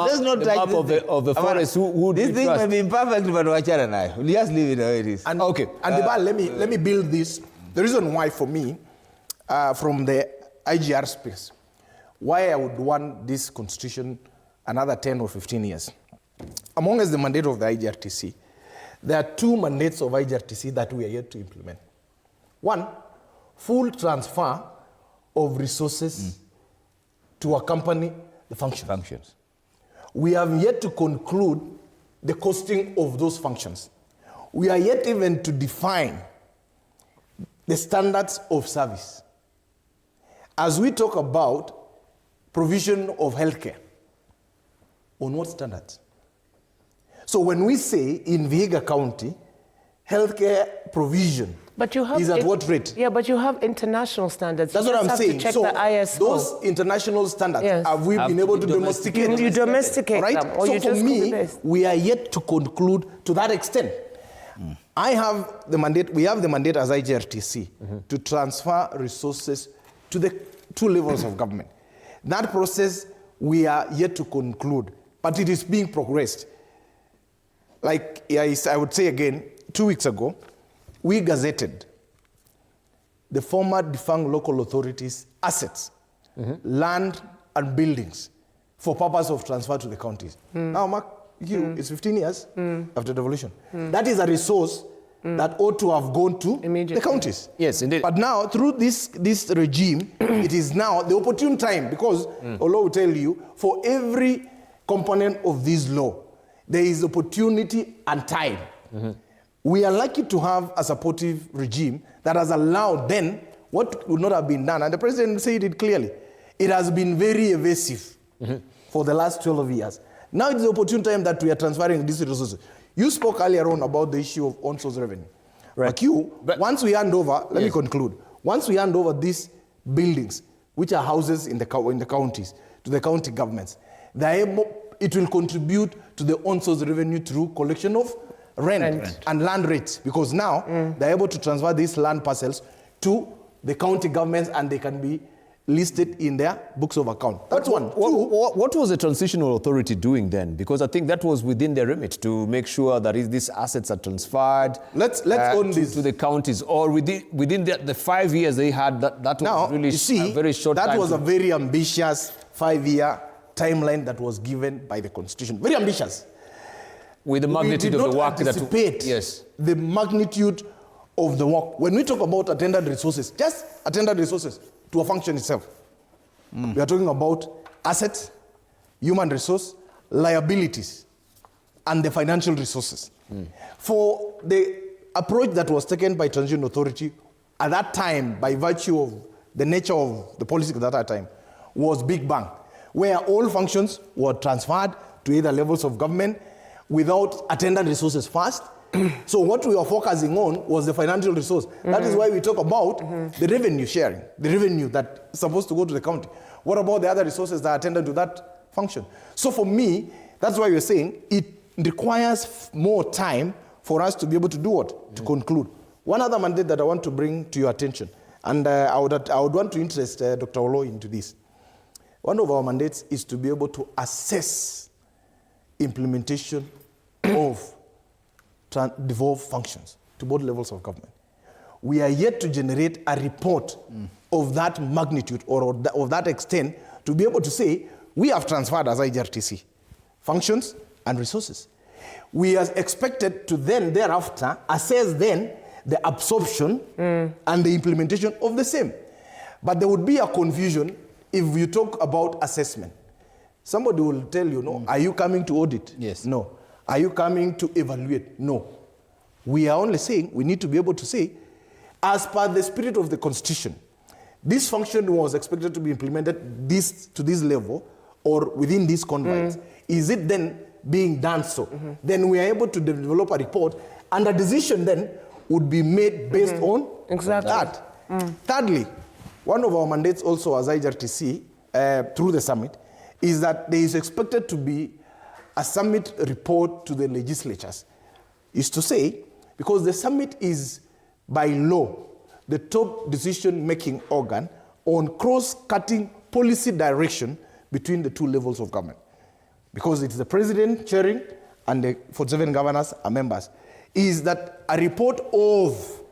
map of the forest, who would this you thing trust? may be imperfect, but wachana nayo. We'll just leave it the way it is. And, okay. And let me build this. The reason why, for me, from the IGR space, why I would want this constitution another 10 or 15 years. Among us, the mandate of the IGRTC, there are two mandates of IGRTC that we are yet to implement. One, full transfer of resources to accompany the functions. We have yet to conclude the costing of those functions. We are yet even to define the standards of service. As we talk about provision of healthcare, on what standards? So when we say in Vihiga County, healthcare provision is at what rate? Yeah, but you have international standards. That's you what I'm have saying. To check so the ISO. those international standards, have we been able to domesticate? You domesticate right? them, or so you for just me, we are yet to conclude to that extent. I have the mandate, we have the mandate as IGRTC to transfer resources to the two levels of government. That process, we are yet to conclude, but it is being progressed. Like I would say again, 2 weeks ago, we gazetted the former defunct local authorities' assets, land and buildings, for purpose of transfer to the counties. Now, Mark, it's 15 years after devolution. That is a resource that ought to have gone to the counties. Yes, indeed. But now, through this regime, it is now the opportune time, because Allah will tell you, for every component of this law, there is opportunity and time. We are lucky to have a supportive regime that has allowed then what would not have been done. And the president said it clearly. It has been very evasive for the last 12 years. Now it's the opportune time that we are transferring these resources. You spoke earlier on about the issue of on-source revenue. Right. But once we hand over, let me conclude. Once we hand over these buildings, which are houses in the counties, to the county governments, it will contribute to the on-source revenue through collection of rent and land rates, because now they're able to transfer these land parcels to the county governments and they can be listed in their books of account. That's one. What was the transitional authority doing then? Because I think that was within their remit to make sure that these assets are transferred own this to the counties, or within the 5 years they had that was now, really a very short time. That was a very ambitious 5-year timeline that was given by the Constitution. Very ambitious. With the magnitude of the work the magnitude of the work. When we talk about attendant resources, just attendant resources to a function itself, we are talking about assets, human resource, liabilities, and the financial resources. For the approach that was taken by Transition Authority at that time, by virtue of the nature of the policy at that time, was Big Bang, where all functions were transferred to either levels of government without attendant resources first. So what we were focusing on was the financial resource. That is why we talk about the revenue sharing, the revenue that's supposed to go to the county. What about the other resources that are attendant to that function? So for me, that's why we're saying it requires more time for us to be able to do what? To conclude. One other mandate that I want to bring to your attention, and I would want to interest Dr. Olo into this. One of our mandates is to be able to assess implementation of devolved functions to both levels of government. We are yet to generate a report of that magnitude or of that extent to be able to say, we have transferred as IGRTC functions and resources. We are expected to then thereafter assess then the absorption and the implementation of the same. But there would be a confusion if you talk about assessment. Somebody will tell you, no, are you coming to audit? Yes. No. Are you coming to evaluate? No. We are only saying, we need to be able to say, as per the spirit of the Constitution, this function was expected to be implemented to this level or within these confines. Is it then being done so? Then we are able to develop a report, and a decision then would be made based on that. Thirdly, one of our mandates also as IGRTC through the summit is that there is expected to be a summit report to the legislatures. Is to say, because the summit is, by law, the top decision-making organ on cross-cutting policy direction between the two levels of government. Because it's the president chairing and the 47 governors are members, is that a report of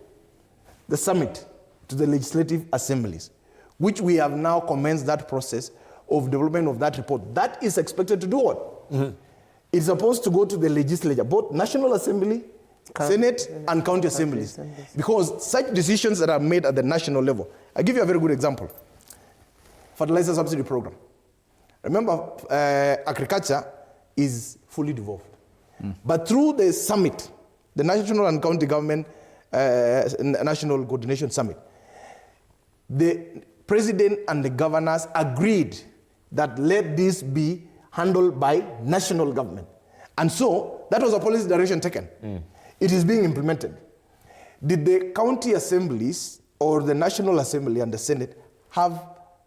the summit to the legislative assemblies, which we have now commenced that process of development of that report. That is expected to do what? It's supposed to go to the legislature, both National Assembly, Senate, and county assemblies. Because such decisions that are made at the national level. I'll give you a very good example. Fertilizer subsidy program. Remember, agriculture is fully devolved. But through the summit, the national and county government national coordination summit, the president and the governors agreed that let this be handled by national government. And so that was a policy direction taken. It is being implemented. Did the county assemblies or the National Assembly and the Senate have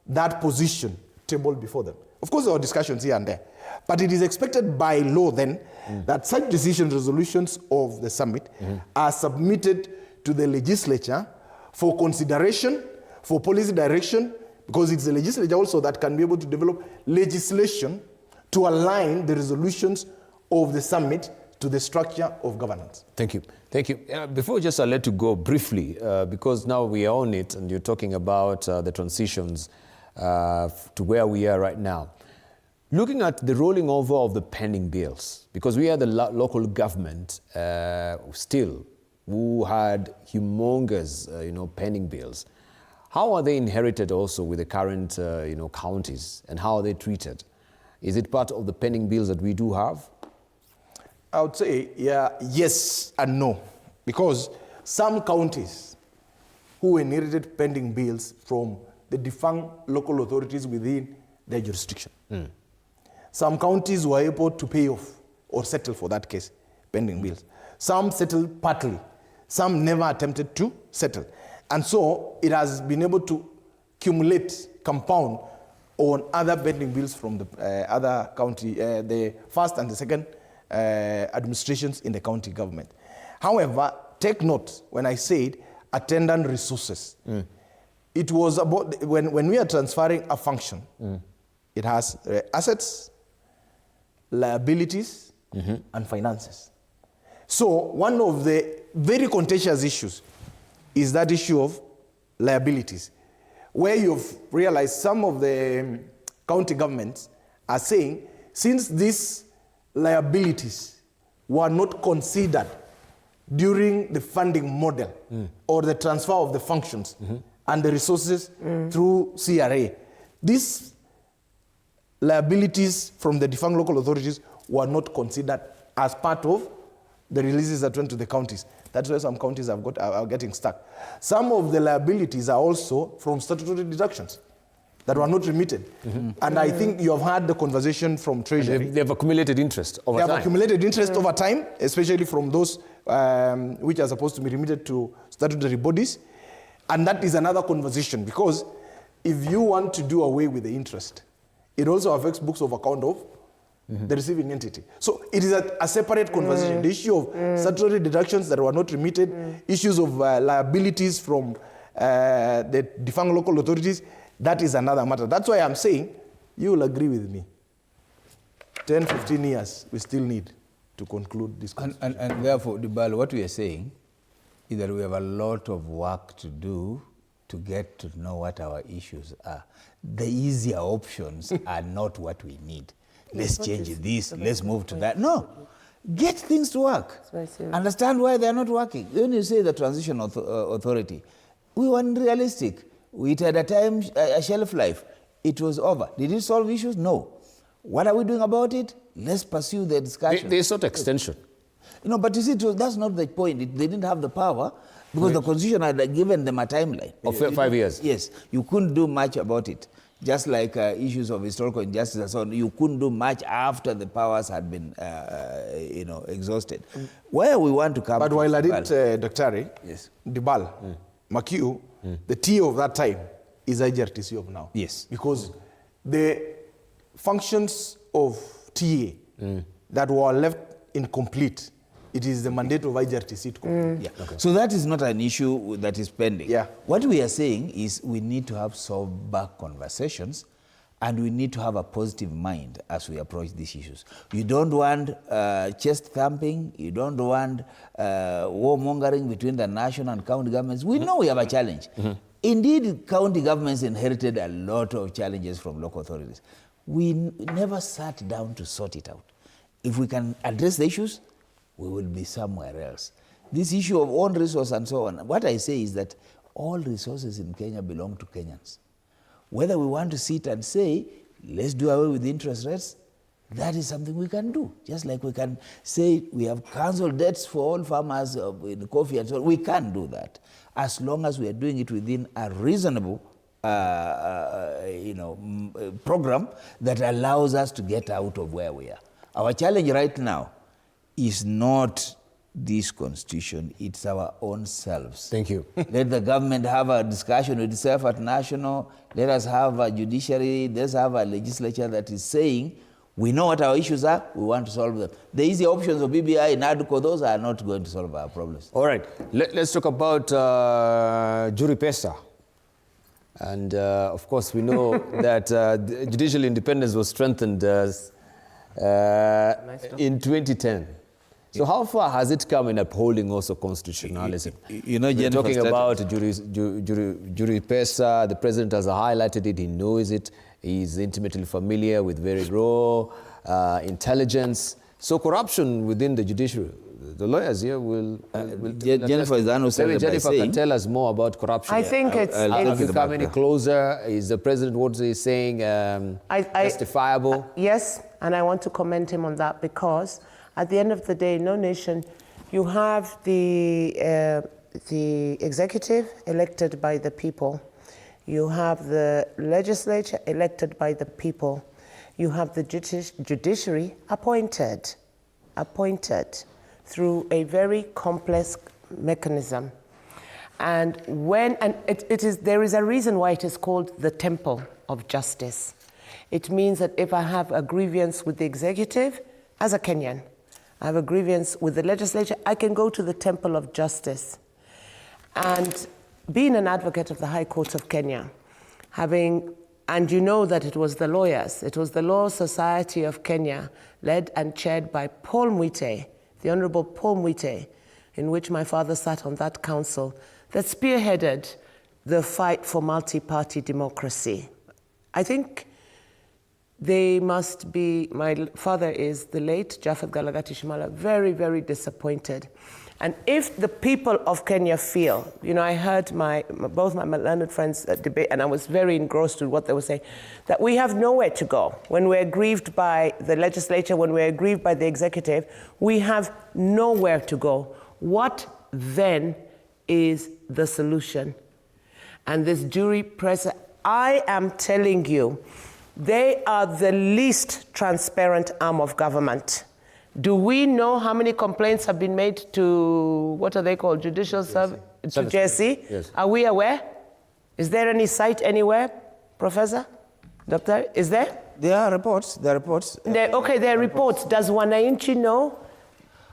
that position tabled before them? Of course, there are discussions here and there. But it is expected by law then that such decision resolutions of the summit are submitted to the legislature for consideration, for policy direction, because it's the legislature also that can be able to develop legislation to align the resolutions of the summit to the structure of governance. Thank you. Thank you. Before just I let you go briefly, because now we are on it and you're talking about the transitions to where we are right now. Looking at the rolling over of the pending bills, because we are the local government still who had humongous, pending bills. How are they inherited also with the current, counties, and how are they treated? Is it part of the pending bills that we do have? I would say, yes and no, because some counties who inherited pending bills from the defunct local authorities within their jurisdiction. Some counties were able to pay off or settle for that case, pending bills. Some settled partly. Some never attempted to settle. And so it has been able to compound on other pending bills from the other county, the first and the second administrations in the county government. However, take note when I said attendant resources. It was about, when we are transferring a function, it has assets, liabilities, and finances. So one of the very contentious issues is that issue of liabilities, where you've realized some of the county governments are saying, since these liabilities were not considered during the funding model or the transfer of the functions and the resources through CRA, these liabilities from the defunct local authorities were not considered as part of the releases that went to the counties. That's why some counties are getting stuck. Some of the liabilities are also from statutory deductions that were not remitted. And I think you have had the conversation from Treasury. They've accumulated interest over time. They have accumulated interest over time, especially from those which are supposed to be remitted to statutory bodies. And that is another conversation, because if you want to do away with the interest, it also affects books of account of the receiving entity. So it is a separate conversation. The issue of statutory deductions that were not remitted, issues of liabilities from the defunct local authorities, that is another matter. That's why I'm saying, you will agree with me. 10, 15 years, we still need to conclude this. And therefore, Dibal, what we are saying is that we have a lot of work to do to get to know what our issues are. The easier options are not what we need. Let's change this, let's move to that. No, get things to work. Understand why they're not working. When you say the transition authority, we were unrealistic. It had a shelf life. It was over. Did it solve issues? No. What are we doing about it? Let's pursue the discussion. They sought extension. But you see, that's not the point. They didn't have the power because the Constitution had given them a timeline. Of 5 years. Yes. You couldn't do much about it. Just like issues of historical injustice and so on, you couldn't do much after the powers had been, exhausted. Where we want to come But to, while I did Dr. Yes. Dibal, Makiu, the T of that time is IGRTC of now. Yes. Because the functions of TA that were left incomplete it is the mandate of IGRTC to complete. Yeah. Okay. So that is not an issue that is pending. Yeah. What we are saying is we need to have sober conversations, and we need to have a positive mind as we approach these issues. You don't want chest thumping. You don't want warmongering between the national and county governments. We know we have a challenge. Indeed, county governments inherited a lot of challenges from local authorities. We never sat down to sort it out. If we can address the issues, we will be somewhere else. This issue of own resource and so on, what I say is that all resources in Kenya belong to Kenyans. Whether we want to sit and say, let's do away with interest rates, that is something we can do. Just like we can say we have cancelled debts for all farmers in coffee and so on, we can do that, as long as we are doing it within a reasonable program that allows us to get out of where we are. Our challenge right now is not this constitution, it's our own selves. Thank you. Let the government have a discussion with itself at national. Let us have a judiciary. Let's have a legislature that is saying, we know what our issues are, we want to solve them. The easy options of BBI and ADCO, those are not going to solve our problems. All right, let's talk about Juris-Pesa. And of course, we know that judicial independence was strengthened in 2010. So how far has it come in upholding also constitutionalism? We're talking about Juris-Pesa. The president has highlighted it. He knows it. He's intimately familiar with very raw intelligence. So corruption within the judiciary. The lawyers here will Jennifer Jennifer can tell us more about corruption. I think Have you come any closer? Is the president what he's saying justifiable? Yes, and I want to commend him on that, because at the end of the day, no nation, you have the executive elected by the people. You have the legislature elected by the people. You have the judiciary appointed through a very complex mechanism. And there is a reason why it is called the temple of justice. It means that if I have a grievance with the executive, as a Kenyan, I have a grievance with the legislature, I can go to the temple of justice. And being an advocate of the High Court of Kenya, and you know that it was the lawyers, it was the Law Society of Kenya, led and chaired by Paul Mwite, the Honorable Paul Mwite, in which my father sat on that council, that spearheaded the fight for multi-party democracy. I think they must be, my father is the late Japhet Galagati Shimala, very, very disappointed. And if the people of Kenya feel, I heard both my learned friends debate, and I was very engrossed with what they were saying, that we have nowhere to go. When we're aggrieved by the legislature, when we're aggrieved by the executive, we have nowhere to go. What then is the solution? And this Juris-Pesa, I am telling you, they are the least transparent arm of government. Do we know how many complaints have been made to, what are they called, judicial service, to JSC? Yes. Are we aware? Is there any site anywhere, Professor? Doctor, is there? There are reports. Okay, there are reports. Does Wananchi know?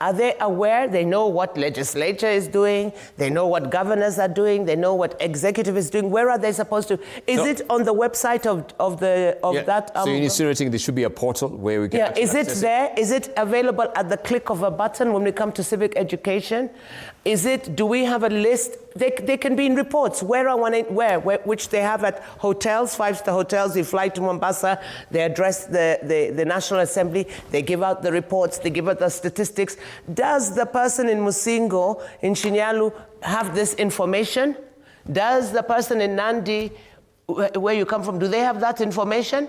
Are they aware? They know what legislature is doing. They know what governors are doing. They know what executive is doing. Where are they supposed to? Is it on the website of that? So you're insinuating there should be a portal where we can. Yeah, is it there? Is it available at the click of a button when we come to civic education? Do we have a list? They can be in reports. Which they have at hotels, 5-star hotels. You fly to Mombasa, they address the National Assembly, they give out the reports, they give out the statistics. Does the person in Musingo, in Shinyalu, have this information? Does the person in Nandi, where you come from, do they have that information?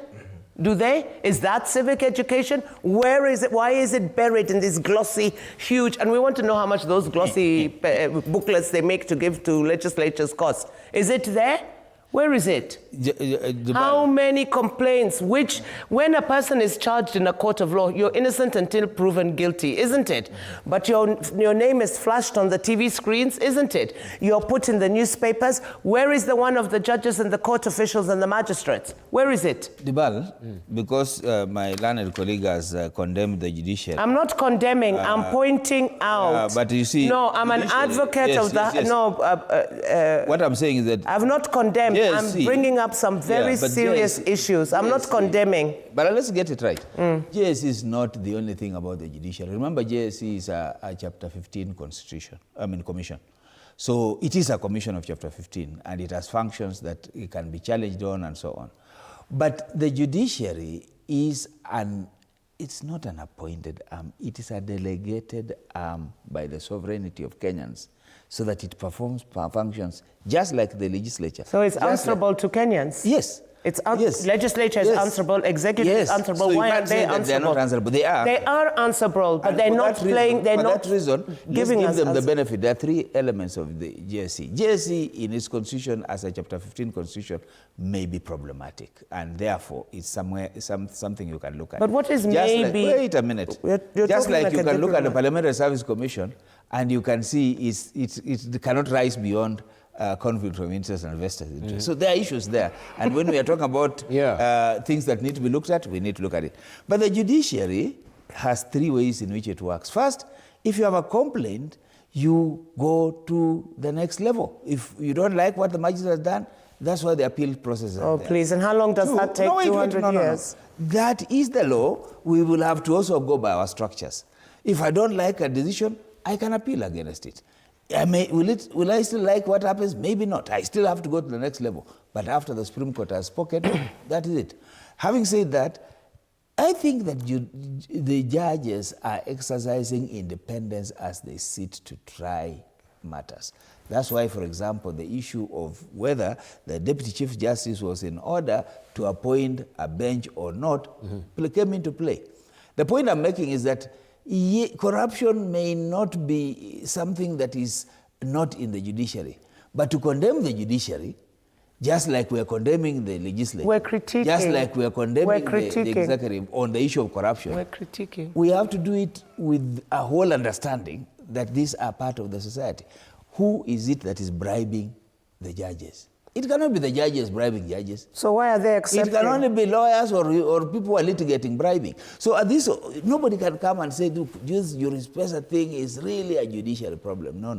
Do they? Is that civic education? Where is it? Why is it buried in this glossy, huge, and we want to know how much those glossy booklets they make to give to legislatures cost. Is it there? Where is it? How many complaints? When a person is charged in a court of law, you're innocent until proven guilty, isn't it? But your name is flashed on the TV screens, isn't it? You're put in the newspapers. Where is the one of the judges and the court officials and the magistrates? Where is it? Dibal, because my learned colleague has condemned the judiciary. I'm not condemning, I'm pointing out. But you see... No, I'm an advocate of that. Yes. No, what I'm saying is that... I've not condemned. I'm bringing up some very serious issues. I'm not condemning. But let's get it right. JSC is not the only thing about the judiciary. Remember, JSC is a Chapter 15 commission. So it is a commission of Chapter 15, and it has functions that it can be challenged on and so on. But the judiciary is it's not an appointed arm. It is a delegated arm by the sovereignty of Kenyans, so that it performs functions just like the legislature. So it's answerable to Kenyans? Yes. Legislature is answerable, executive is answerable. So why aren't they answerable? They're not answerable. They are. They are answerable, but they're not playing, they're not giving us... Let's give them the benefit. There are three elements of the JSC. JSC in its constitution as a Chapter 15 constitution may be problematic, and therefore it's something you can look at. But what is maybe... Wait a minute. Just like you can look at the Parliamentary Service Commission and you can see it cannot rise beyond conflict of interest and investors' interest. So there are issues there. And when we are talking about things that need to be looked at, we need to look at it. But the judiciary has three ways in which it works. First, if you have a complaint, you go to the next level. If you don't like what the magistrate has done, that's why the appeal process is there. Please. And how long does that take? 200 years? No. That is the law. We will have to also go by our structures. If I don't like a decision, I can appeal against it. Will I still like what happens? Maybe not. I still have to go to the next level. But after the Supreme Court has spoken, that is it. Having said that, I think that the judges are exercising independence as they sit to try matters. That's why, for example, the issue of whether the Deputy Chief Justice was in order to appoint a bench or not came into play. The point I'm making is that corruption may not be something that is not in the judiciary. But to condemn the judiciary, just like we are condemning the legislature, we're critiquing. Just like we are condemning the executive on the issue of corruption, we're critiquing. We have to do it with a whole understanding that these are part of the society. Who is it that is bribing the judges? It cannot be the judges bribing judges. So why are they accepting? It can only be lawyers or people who are litigating bribing. So at this, nobody can come and say, look, this Juris-Pesa thing is really a judiciary problem. No.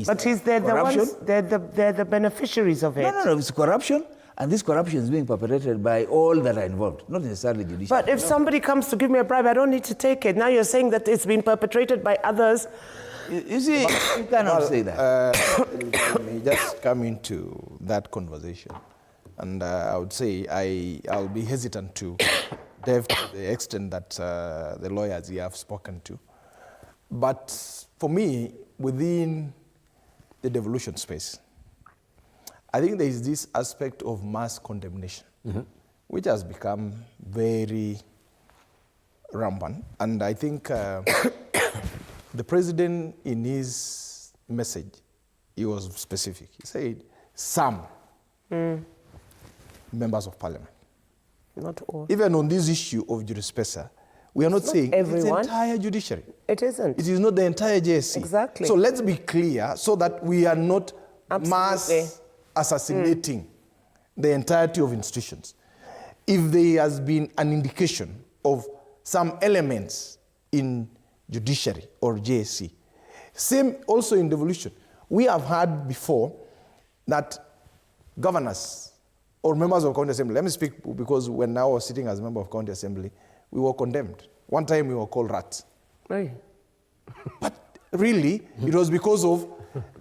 But they're the beneficiaries of it. No, it's corruption. And this corruption is being perpetrated by all that are involved, not necessarily judiciary. But if somebody comes to give me a bribe, I don't need to take it. Now you're saying that it's been perpetrated by others. You see, you cannot say that. Let me just come into that conversation. And I would say I'll be hesitant to delve to the extent that the lawyers here have spoken to. But for me, within the devolution space, I think there is this aspect of mass condemnation, which has become very rampant. And I think the president, in his message, he was specific. He said, some members of parliament. Not all. Even on this issue of Juris-Pesa, we are not saying everyone. It's the entire judiciary. It isn't. It is not the entire JSC. Exactly. So let's be clear so that we are not mass assassinating the entirety of institutions. If there has been an indication of some elements in judiciary or JSC, same also in devolution. We have heard before that governors or members of county assembly, let me speak because when I was sitting as a member of county assembly, we were condemned. One time we were called rats. Right. But really, it was because of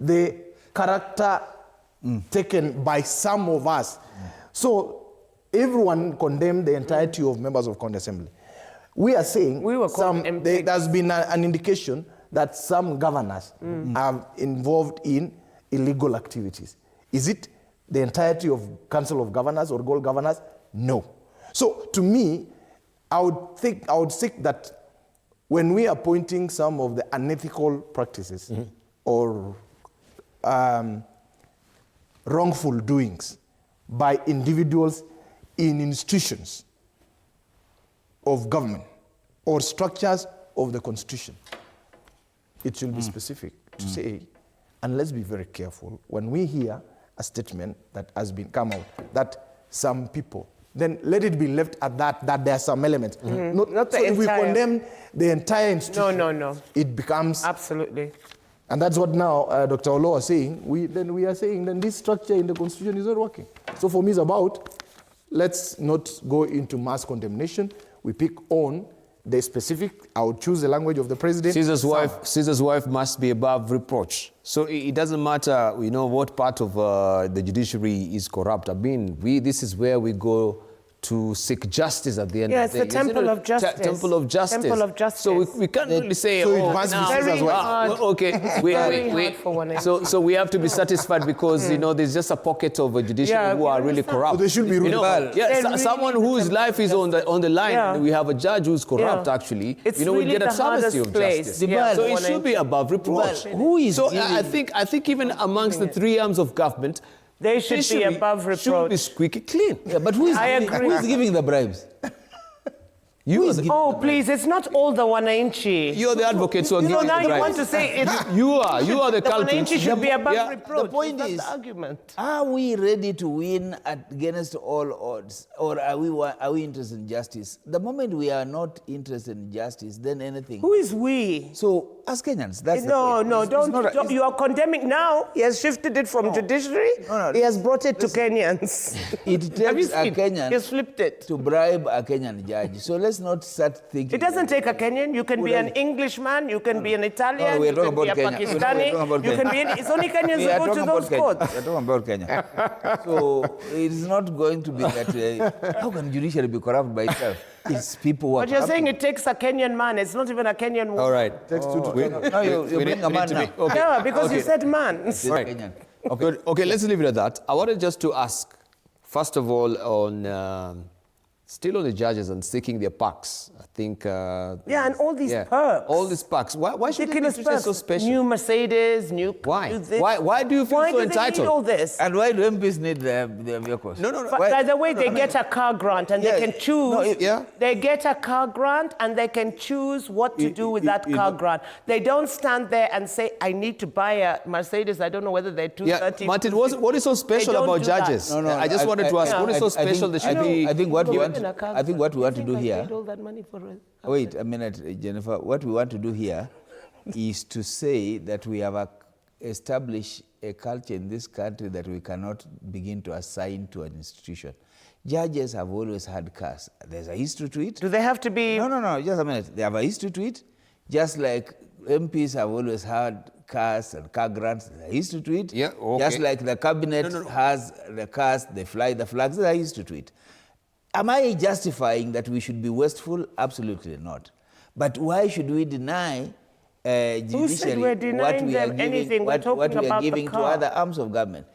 the character taken by some of us. So everyone condemned the entirety of members of county assembly. We are saying there's been an indication that some governors are involved in illegal activities. Is it the entirety of Council of Governors or Gold Governors? No. So to me, I would think that when we are pointing some of the unethical practices or wrongful doings by individuals in institutions of government or structures of the constitution. It should be specific to say, and let's be very careful, when we hear a statement that has been come out, that some people, then let it be left at that there are some elements. Not the so if we entire- condemn the entire institution, No. it becomes, Absolutely. and that's what now Dr. Olo is saying, we are saying then this structure in the constitution is not working. So for me it's about, let's not go into mass condemnation. We pick on the specific, I would choose the language of the president. Caesar's wife must be above reproach. So it doesn't matter, what part of the judiciary is corrupt. I mean, this is where we go to seek justice at the end Yeah, of the it's day. the temple of justice. Temple of justice. Temple of justice. So we can't really say, So it must be now, Caesar's Very wife. hard. okay, Very hard for one so we have to be satisfied because there's just a pocket of a judiciary Yeah, who are you really understand? corrupt. So they should be ruled. They're really someone whose life is on the line. Yeah. We have a judge who's corrupt. Yeah. Actually, It's we really get a the travesty hardest of place. justice. Yeah. So it should be above reproach. Who is So giving- I think even amongst the three arms of government, They should be judiciary above should be reproach. squeaky clean. Yeah, but who is I giving, agree. who is giving the bribes? You are Oh, please, it's not all the wananchi. you're the advocates who are So giving now the you want bribes. to say it's You are the the culprits. wananchi should be above Yeah. reproach. The point That's is- the argument. Are we ready to win against all odds, or are we interested in justice? The moment we are not interested in justice, then anything. Who is we? So as Kenyans, that's the No, point. no, It's not a- don't. You are condemning now. He has shifted it from judiciary. No, He has brought it to Kenyans. It Have you takes a seen? Kenyan He has flipped it. to bribe a Kenyan judge. So let's not start thinking. It doesn't take a Kenyan. You can be an Englishman. You can be an Italian. we're You can talking be a about Kenya. We're Pakistani. talking about You can be. Kenya. It's only Kenyans We who are go to talking those about Kenya. courts. We are talking about Kenya. So it is not going to be that. How can judiciary be corrupt by itself? It's people who are But you're saying corrupt. it takes a Kenyan man. It's not even a Kenyan woman. All right. No, you bring a man now. Okay. Yeah, because you Okay. said man. It's Right. Kenyan. Okay, let's leave it at that. I wanted just to ask, first of all, on still on the judges and seeking their perks. I think. Yeah, and all these perks. All these perks. Why should they be Ridiculous treated perks. so special? New Mercedes, new. Why? new this. Why do you feel Why so do they need entitled? all this? And why do MPs need their vehicles? No. By the way, they get a car grant and Yeah, they can choose. no, it- yeah. They get a car grant and they can choose what to do with that car grant. They don't stand there and say, I need to buy a Mercedes. I don't know whether they're 230. Yeah, Martin, what is so special don't about do that. judges? No, I just wanted to ask, what is so special they should be? I think what we want. Given a car I think what we want to grant. do I here. paid all that money for it. Wait a minute, Jennifer. What we want to do here is to say that we have established a culture in this country that we cannot begin to assign to an institution. Judges have always had cars. There's a history to it. Do they have to be? No, just a minute. They have a history to it. Just like MPs have always had cars and car grants, there's a history to it. Yeah, okay. Just like the cabinet has the cars, they fly the flags, there's a history to it. Am I justifying that we should be wasteful? Absolutely not. But why should we deny judiciary we're denying them anything? We're talking what we are about the giving to car. other arms of government?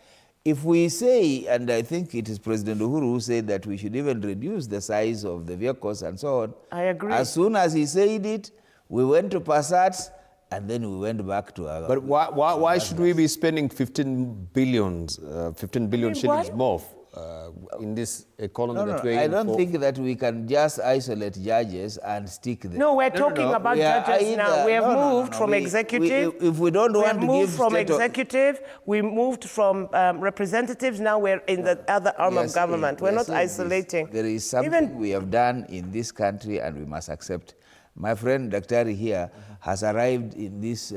If we say, and I think it is President Uhuru who said that we should even reduce the size of the vehicles and so on. I agree. As soon as he said it, we went to Passats and then we went back to our... But why should we be spending 15 billion shillings why? more in this economy that we're I in don't for? think that we can just isolate judges and stick them. No, we're talking about We are judges now. either- We have no, moved from executive. If we don't we want have to moved give from state of- executive. We moved from representatives. Now we're in the other arm of government. We're not isolating. There is something Even we have done in this country and we must accept. My friend Daktari here has arrived in these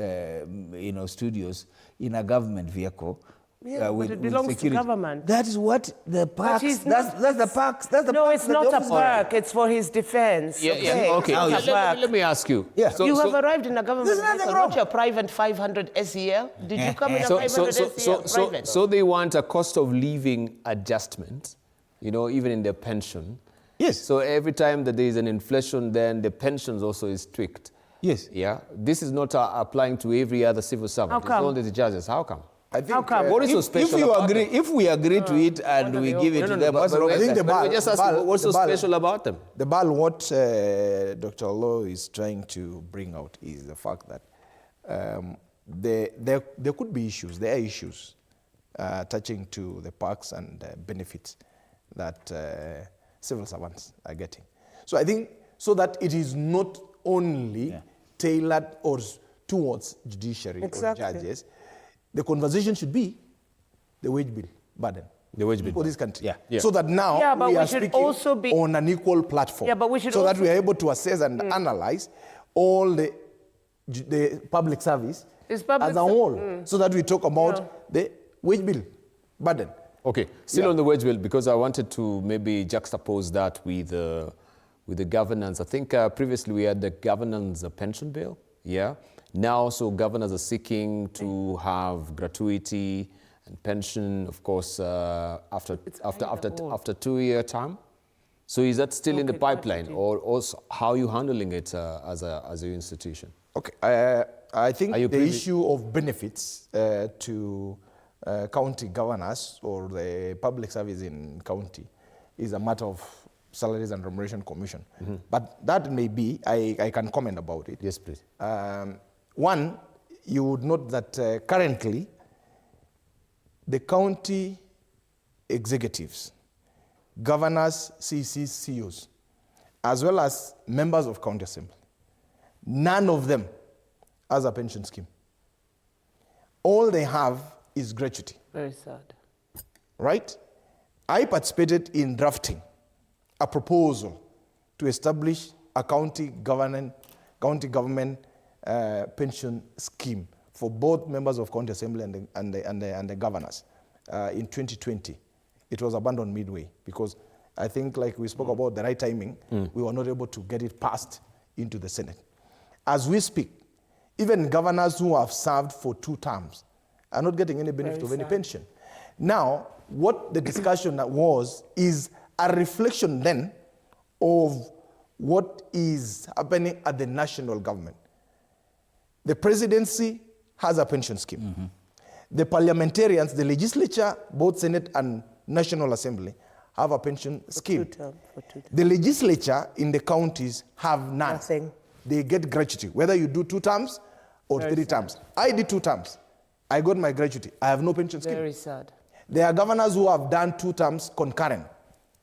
studios in a government vehicle. Yeah, but it belongs to security. government. That is what the parks. he's That's the parks. That's the no, parks it's that not the a officer- perk. It's for his defense. Okay. It's not a perk. Let me ask you. Yeah. You have arrived in a government There's nothing vehicle, wrong. not your private 500 SEL. Did you come in a 500 SEL private? So they want a cost of living adjustment, even in their pension. Yes. So every time that there is an inflation, then the pensions also is tweaked. Yes. Yeah. This is not applying to every other civil servant. How come? It's only the judges. How come? I think, How come? What is so If special you about agree, them? if we agree to it and we give it to them, what's wrong but with I think that? the But we're just asking, what's so the BAL special about them? The BAL, what Dr. Olo is trying to bring out is the fact that there could be issues. There are issues touching to the perks and benefits that civil servants are getting. So I think so that it is not only tailored or towards judiciary or judges, the conversation should be the wage bill burden. The wage bill for this country. Yeah. So that now but we are should speaking also be on an equal platform. Yeah, but we should so that also we are able to assess and analyze all the public service as a whole. So that we talk about the wage bill burden. Okay, still on the wage bill, because I wanted to maybe juxtapose that with the governance. I think previously we had the governance pension bill, Now, so governors are seeking to have gratuity and pension, of course, after 2-year term. So is that still in the pipeline, or also how are you handling it as an institution? Okay, I think the issue of benefits to county governors or the public service in county is a matter of Salaries and Remuneration Commission. But that may be, I can comment about it. Yes, please. One, you would note that currently the county executives, governors, CCs, CEOs, as well as members of county assembly, none of them has a pension scheme. All they have is gratuity. Very sad. Right? I participated in drafting a proposal to establish a county government pension scheme for both members of county assembly and the governors in 2020. It was abandoned midway because I think, like we spoke about the right timing, we were not able to get it passed into the Senate. As we speak, even governors who have served for 2 terms are not getting any benefit of any pension. Now, what the discussion was is a reflection then of what is happening at the national government. The presidency has a pension scheme. The parliamentarians, the legislature, both Senate and National Assembly, have a pension scheme. The legislature in the counties have none. Nothing. They get gratuity, whether you do 2 terms or 3 terms. I did 2 terms. I got my gratuity. I have no pension scheme. Very sad. There are governors who have done 2 terms concurrent.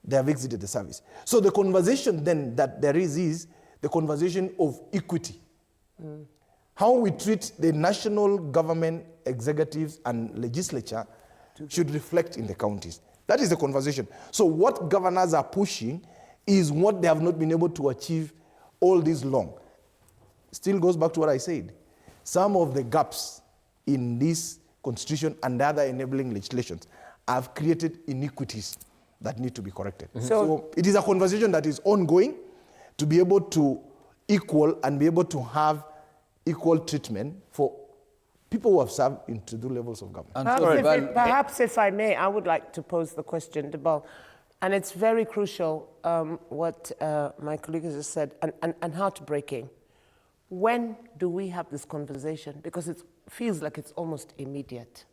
They have exited the service. So the conversation then that there is the conversation of equity. How we treat the national government executives and legislature should reflect in the counties. That is the conversation. So what governors are pushing is what they have not been able to achieve all this long. Still goes back to what I said. Some of the gaps in this constitution and the other enabling legislations have created inequities that need to be corrected. So it is a conversation that is ongoing to be able to equal and be able to have equal treatment for people who have served in 2 levels of government. Perhaps if I may, I would like to pose the question, Debal, and it's very crucial what my colleague has just said, and heartbreaking. When do we have this conversation? Because it feels like it's almost immediate.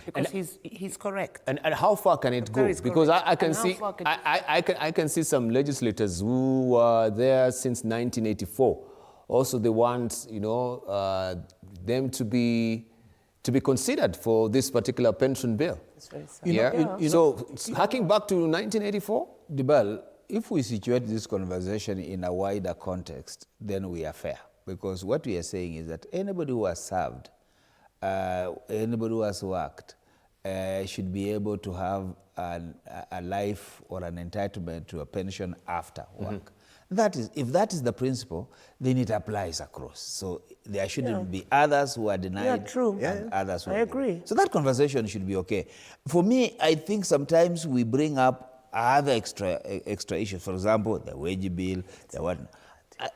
Because he's correct. And how far can it go? Because I can see some legislators who were there since 1984. Also, they want, them to be considered for this particular pension bill. It's very sad. So, harking back to 1984? Dibal, if we situate this conversation in a wider context, then we are fair. Because what we are saying is that anybody who has served, anybody who has worked, should be able to have a life or an entitlement to a pension after work. If that is the principle, then it applies across. So there shouldn't be others who are denied and others who are agree. So that conversation should be okay. For me, I think sometimes we bring up other extra issues. For example, the wage bill, the what.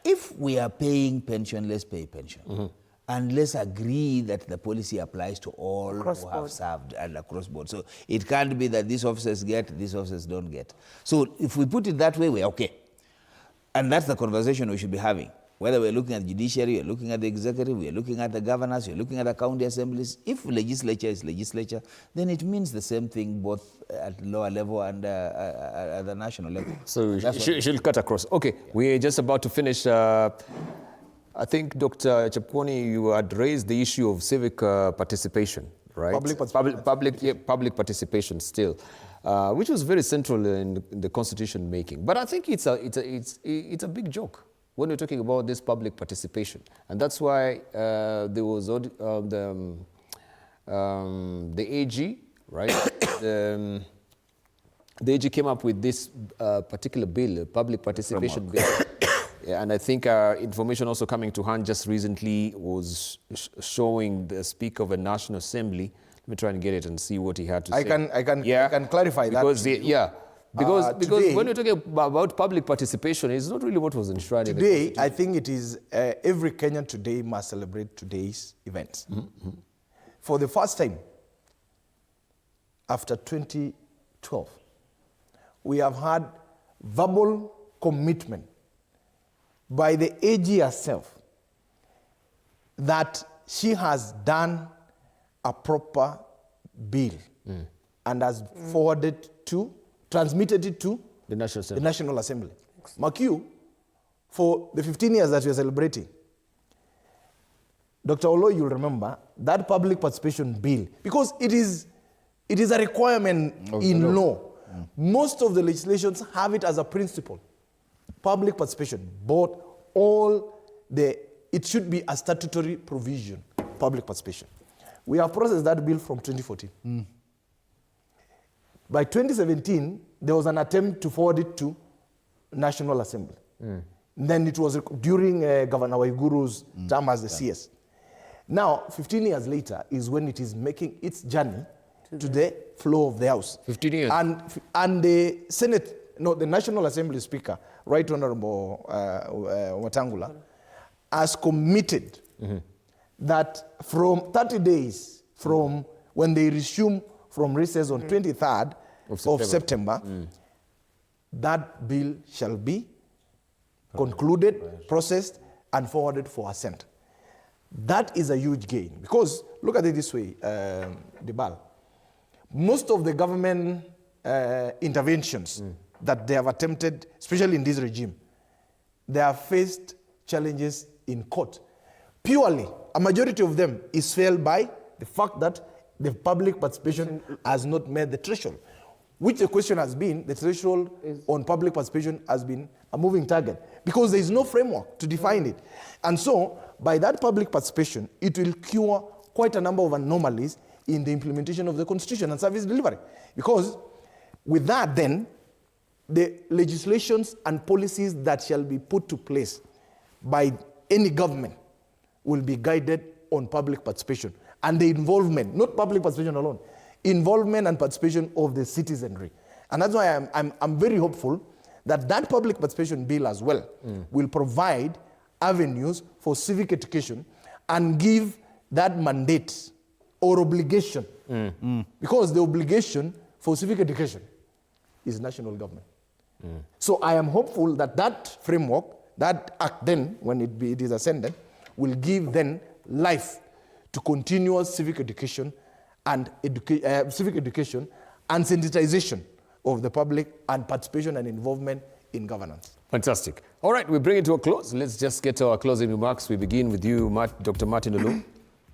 If we are paying pension, let's pay pension. And let's agree that the policy applies to all who have served and across board. So it can't be that these officers get, these officers don't get. So if we put it that way, we're okay. And that's the conversation we should be having. Whether we're looking at the judiciary, we're looking at the executive, we're looking at the governors, we're looking at the county assemblies. If legislature is legislature, then it means the same thing both at lower level and at the national level. So she'll cut across. Okay, we're just about to finish. I think, Dr. Chepkwony, you had raised the issue of civic participation, right? Public participation. Public participation still, which was very central in the constitution making. But I think it's a big joke when we're talking about this public participation, and that's why there was the AG, right? The AG came up with this particular bill, a public participation bill. Yeah, and I think information also coming to hand just recently was showing the Speaker of the National Assembly. Let me try and get it and see what he had to say. I can clarify because that. Because today, when you're talking about public participation, it's not really what was enshrined in the Today, Constitution. I think it is every Kenyan today must celebrate today's events. For the first time, after 2012, we have had verbal commitment by the AG herself that she has done a proper bill and has transmitted it to The National Assembly. the National Assembly. Mark you, for the 15 years that we are celebrating, Dr. Olo, you'll remember that public participation bill, because it is a requirement in law. Most of the legislations have it as a principle. Public participation, but it should be a statutory provision, public participation. We have processed that bill from 2014. By 2017, there was an attempt to forward it to National Assembly. Then it was during Governor Waiguru's term as the CS. Now, 15 years later is when it is making its journey to the floor of the House. 15 years. And the Senate, the National Assembly Speaker, Right Honorable Watangula, has committed that from 30 days from when they resume from recess on 23rd of September, that bill shall be concluded, processed, and forwarded for assent. That is a huge gain, because look at it this way, Debal. Most of the government interventions that they have attempted, especially in this regime, they have faced challenges in court. Purely, a majority of them is failed by the fact that the public participation has not met the threshold, which the question has been, the threshold on public participation has been a moving target, because there is no framework to define it. And so, by that public participation, it will cure quite a number of anomalies in the implementation of the Constitution and service delivery. Because with that, then, the legislations and policies that shall be put to place by any government will be guided on public participation and the involvement, not public participation alone, involvement and participation of the citizenry. And that's why I'm very hopeful that that public participation bill as well will provide avenues for civic education and give that mandate or obligation, because the obligation for civic education is national government. So I am hopeful that that framework, that act then, when it is ascended, will give then life to continuous civic education and sensitization of the public and participation and involvement in governance. Fantastic. All right, we bring it to a close. Let's just get to our closing remarks. We begin with you, Dr. Martin Olu.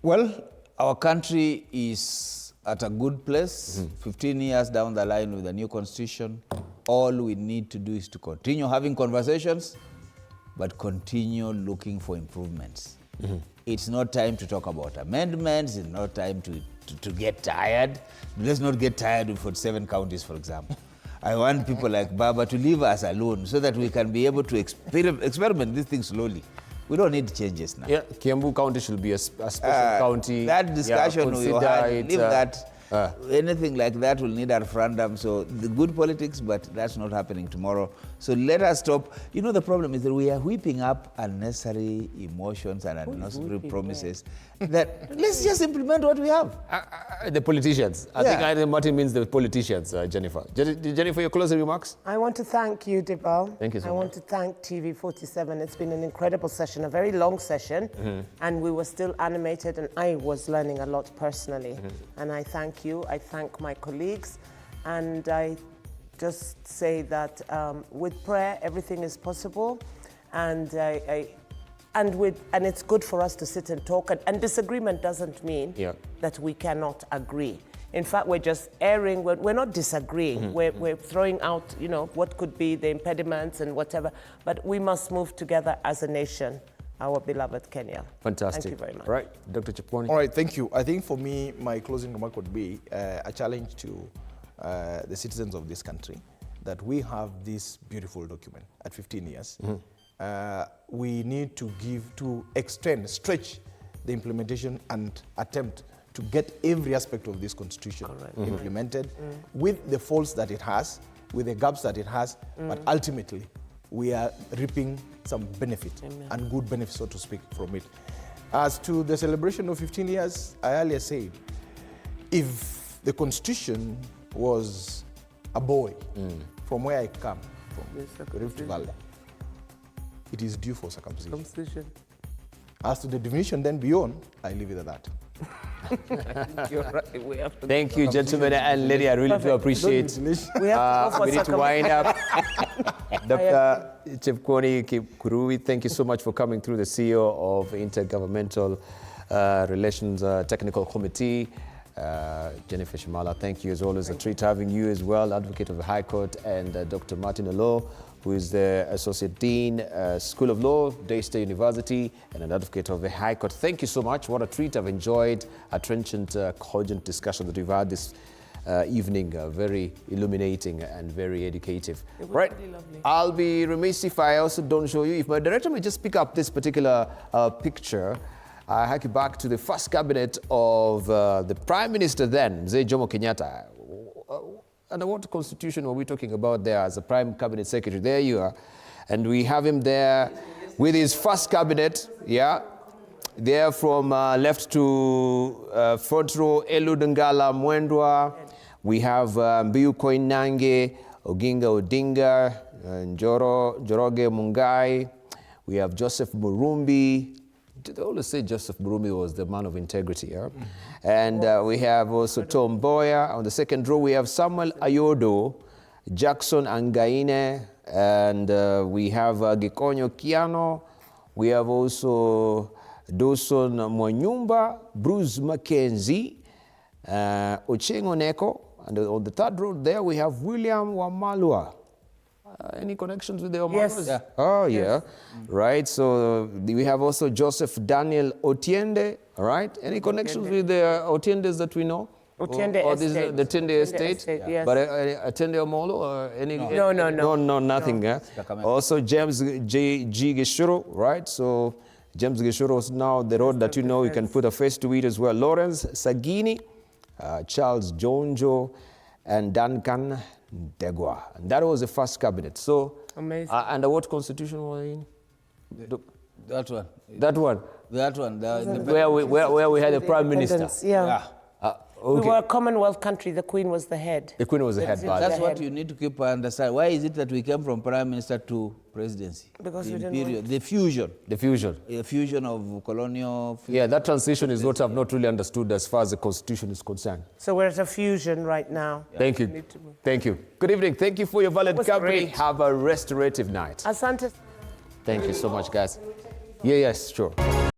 Well, our country is at a good place. 15 years down the line with a new constitution, all we need to do is to continue having conversations, but continue looking for improvements. It's not time to talk about amendments. It's not time to get tired. Let's not get tired with 47 counties, for example. I want people like BAMBA to leave us alone so that we can be able to experiment these things slowly. We don't need changes now. Yeah, Kiambu County should be a special county. That discussion we had, it, leave that. Anything like that will need a referendum. So the good politics, but that's not happening tomorrow. So let us stop. You know, the problem is that we are whipping up unnecessary emotions and unnecessary promises. That let's just implement what we have. The politicians. I think Martin means the politicians, Jennifer. Jennifer, your closing remarks? I want to thank you, Debal. Thank you so much. I want to thank TV47. It's been an incredible session, a very long session, and we were still animated, and I was learning a lot personally. And I thank you. I thank my colleagues, and I just say that with prayer, everything is possible. And I And it's good for us to sit and talk. And disagreement doesn't mean that we cannot agree. In fact, we're just erring. We're not disagreeing. We're throwing out, what could be the impediments and whatever. But we must move together as a nation, our beloved Kenya. Fantastic. Thank you very much. Right, Dr. Chepkwony. All right, thank you. I think for me, my closing remark would be a challenge to the citizens of this country that we have this beautiful document at 15 years. We need to stretch the implementation and attempt to get every aspect of this constitution implemented with the faults that it has, with the gaps that it has, but ultimately we are reaping some benefit and good benefit, so to speak, from it. As to the celebration of 15 years, I earlier said, if the constitution was a boy from where I come from, Rift Valley, it is due for circumcision. As to the division then beyond, I leave it at that. You're right. We have to Thank you, gentlemen and lady. I really do appreciate. We have to go for we need to wind up. Dr. Chepkwony Kurui, thank you so much for coming through, the CEO of Intergovernmental Relations Technical Committee. Jennifer Shimala, thank you as always. A treat having you as well, Advocate of the High Court, and Dr. Martin Olo, who is the Associate Dean, School of Law, Daystar University, and an Advocate of the High Court. Thank you so much. What a treat. I've enjoyed a trenchant, cogent discussion that we've had this evening. Very illuminating and very educative. Right. Really lovely. I'll be remiss if I also don't show you. If my director may just pick up this particular picture. I hark you back to the first cabinet of the Prime Minister then, Mzee Jomo Kenyatta. And what constitution were we talking about there as a Prime Cabinet Secretary? There you are. And we have him there with his first cabinet, there from left to front row, Eliud Ngala Mwendwa. We have Mbiu Koinange, Oginga Odinga, Njoroge Mungai. We have Joseph Murumbi. They always say Joseph Murumbi was the man of integrity. And we have also Tom Mboya. On the second row, we have Samuel Ayodo, Jackson Angaine, and we have Gikonyo Kiano. We have also Dawson Mwanyumba, Bruce Mackenzie, Ochengo Neko. And on the third row there, we have William Wamalwa. Any connections with the Omalos? Yes. Oh, yeah. Right. So we have also Joseph Daniel Otiende. All right. Any connections with the Otiendes that we know? Otiende or this Estate. is the Tende Estate? Yes. But Atende Omolo or any? No, nothing. No. Also James G. Gishuro, right? So James Gishuro is now the road that you know. You can put a face to it as well. Lawrence Sagini, Charles Jonjo, and Duncan Degwa. And that was the first cabinet. So, amazing. Under what constitution were you in? That one. That one? That one. Where we had a prime minister. Yeah. Okay. We were a Commonwealth country. The Queen was the head. The Queen was the head. That's what you need to keep understand. Why is it that we came from prime minister to presidency? Because the we didn't imperial, want- the fusion. The fusion. The fusion of colonial. Yeah, that transition is what I've not really understood as far as the constitution is concerned. So we're at a fusion right now. Thank you. We need to move. Thank you. Good evening. Thank you for your valid was company. great. Have a restorative night. Asante. Thank you so much, guys. Yes, sure.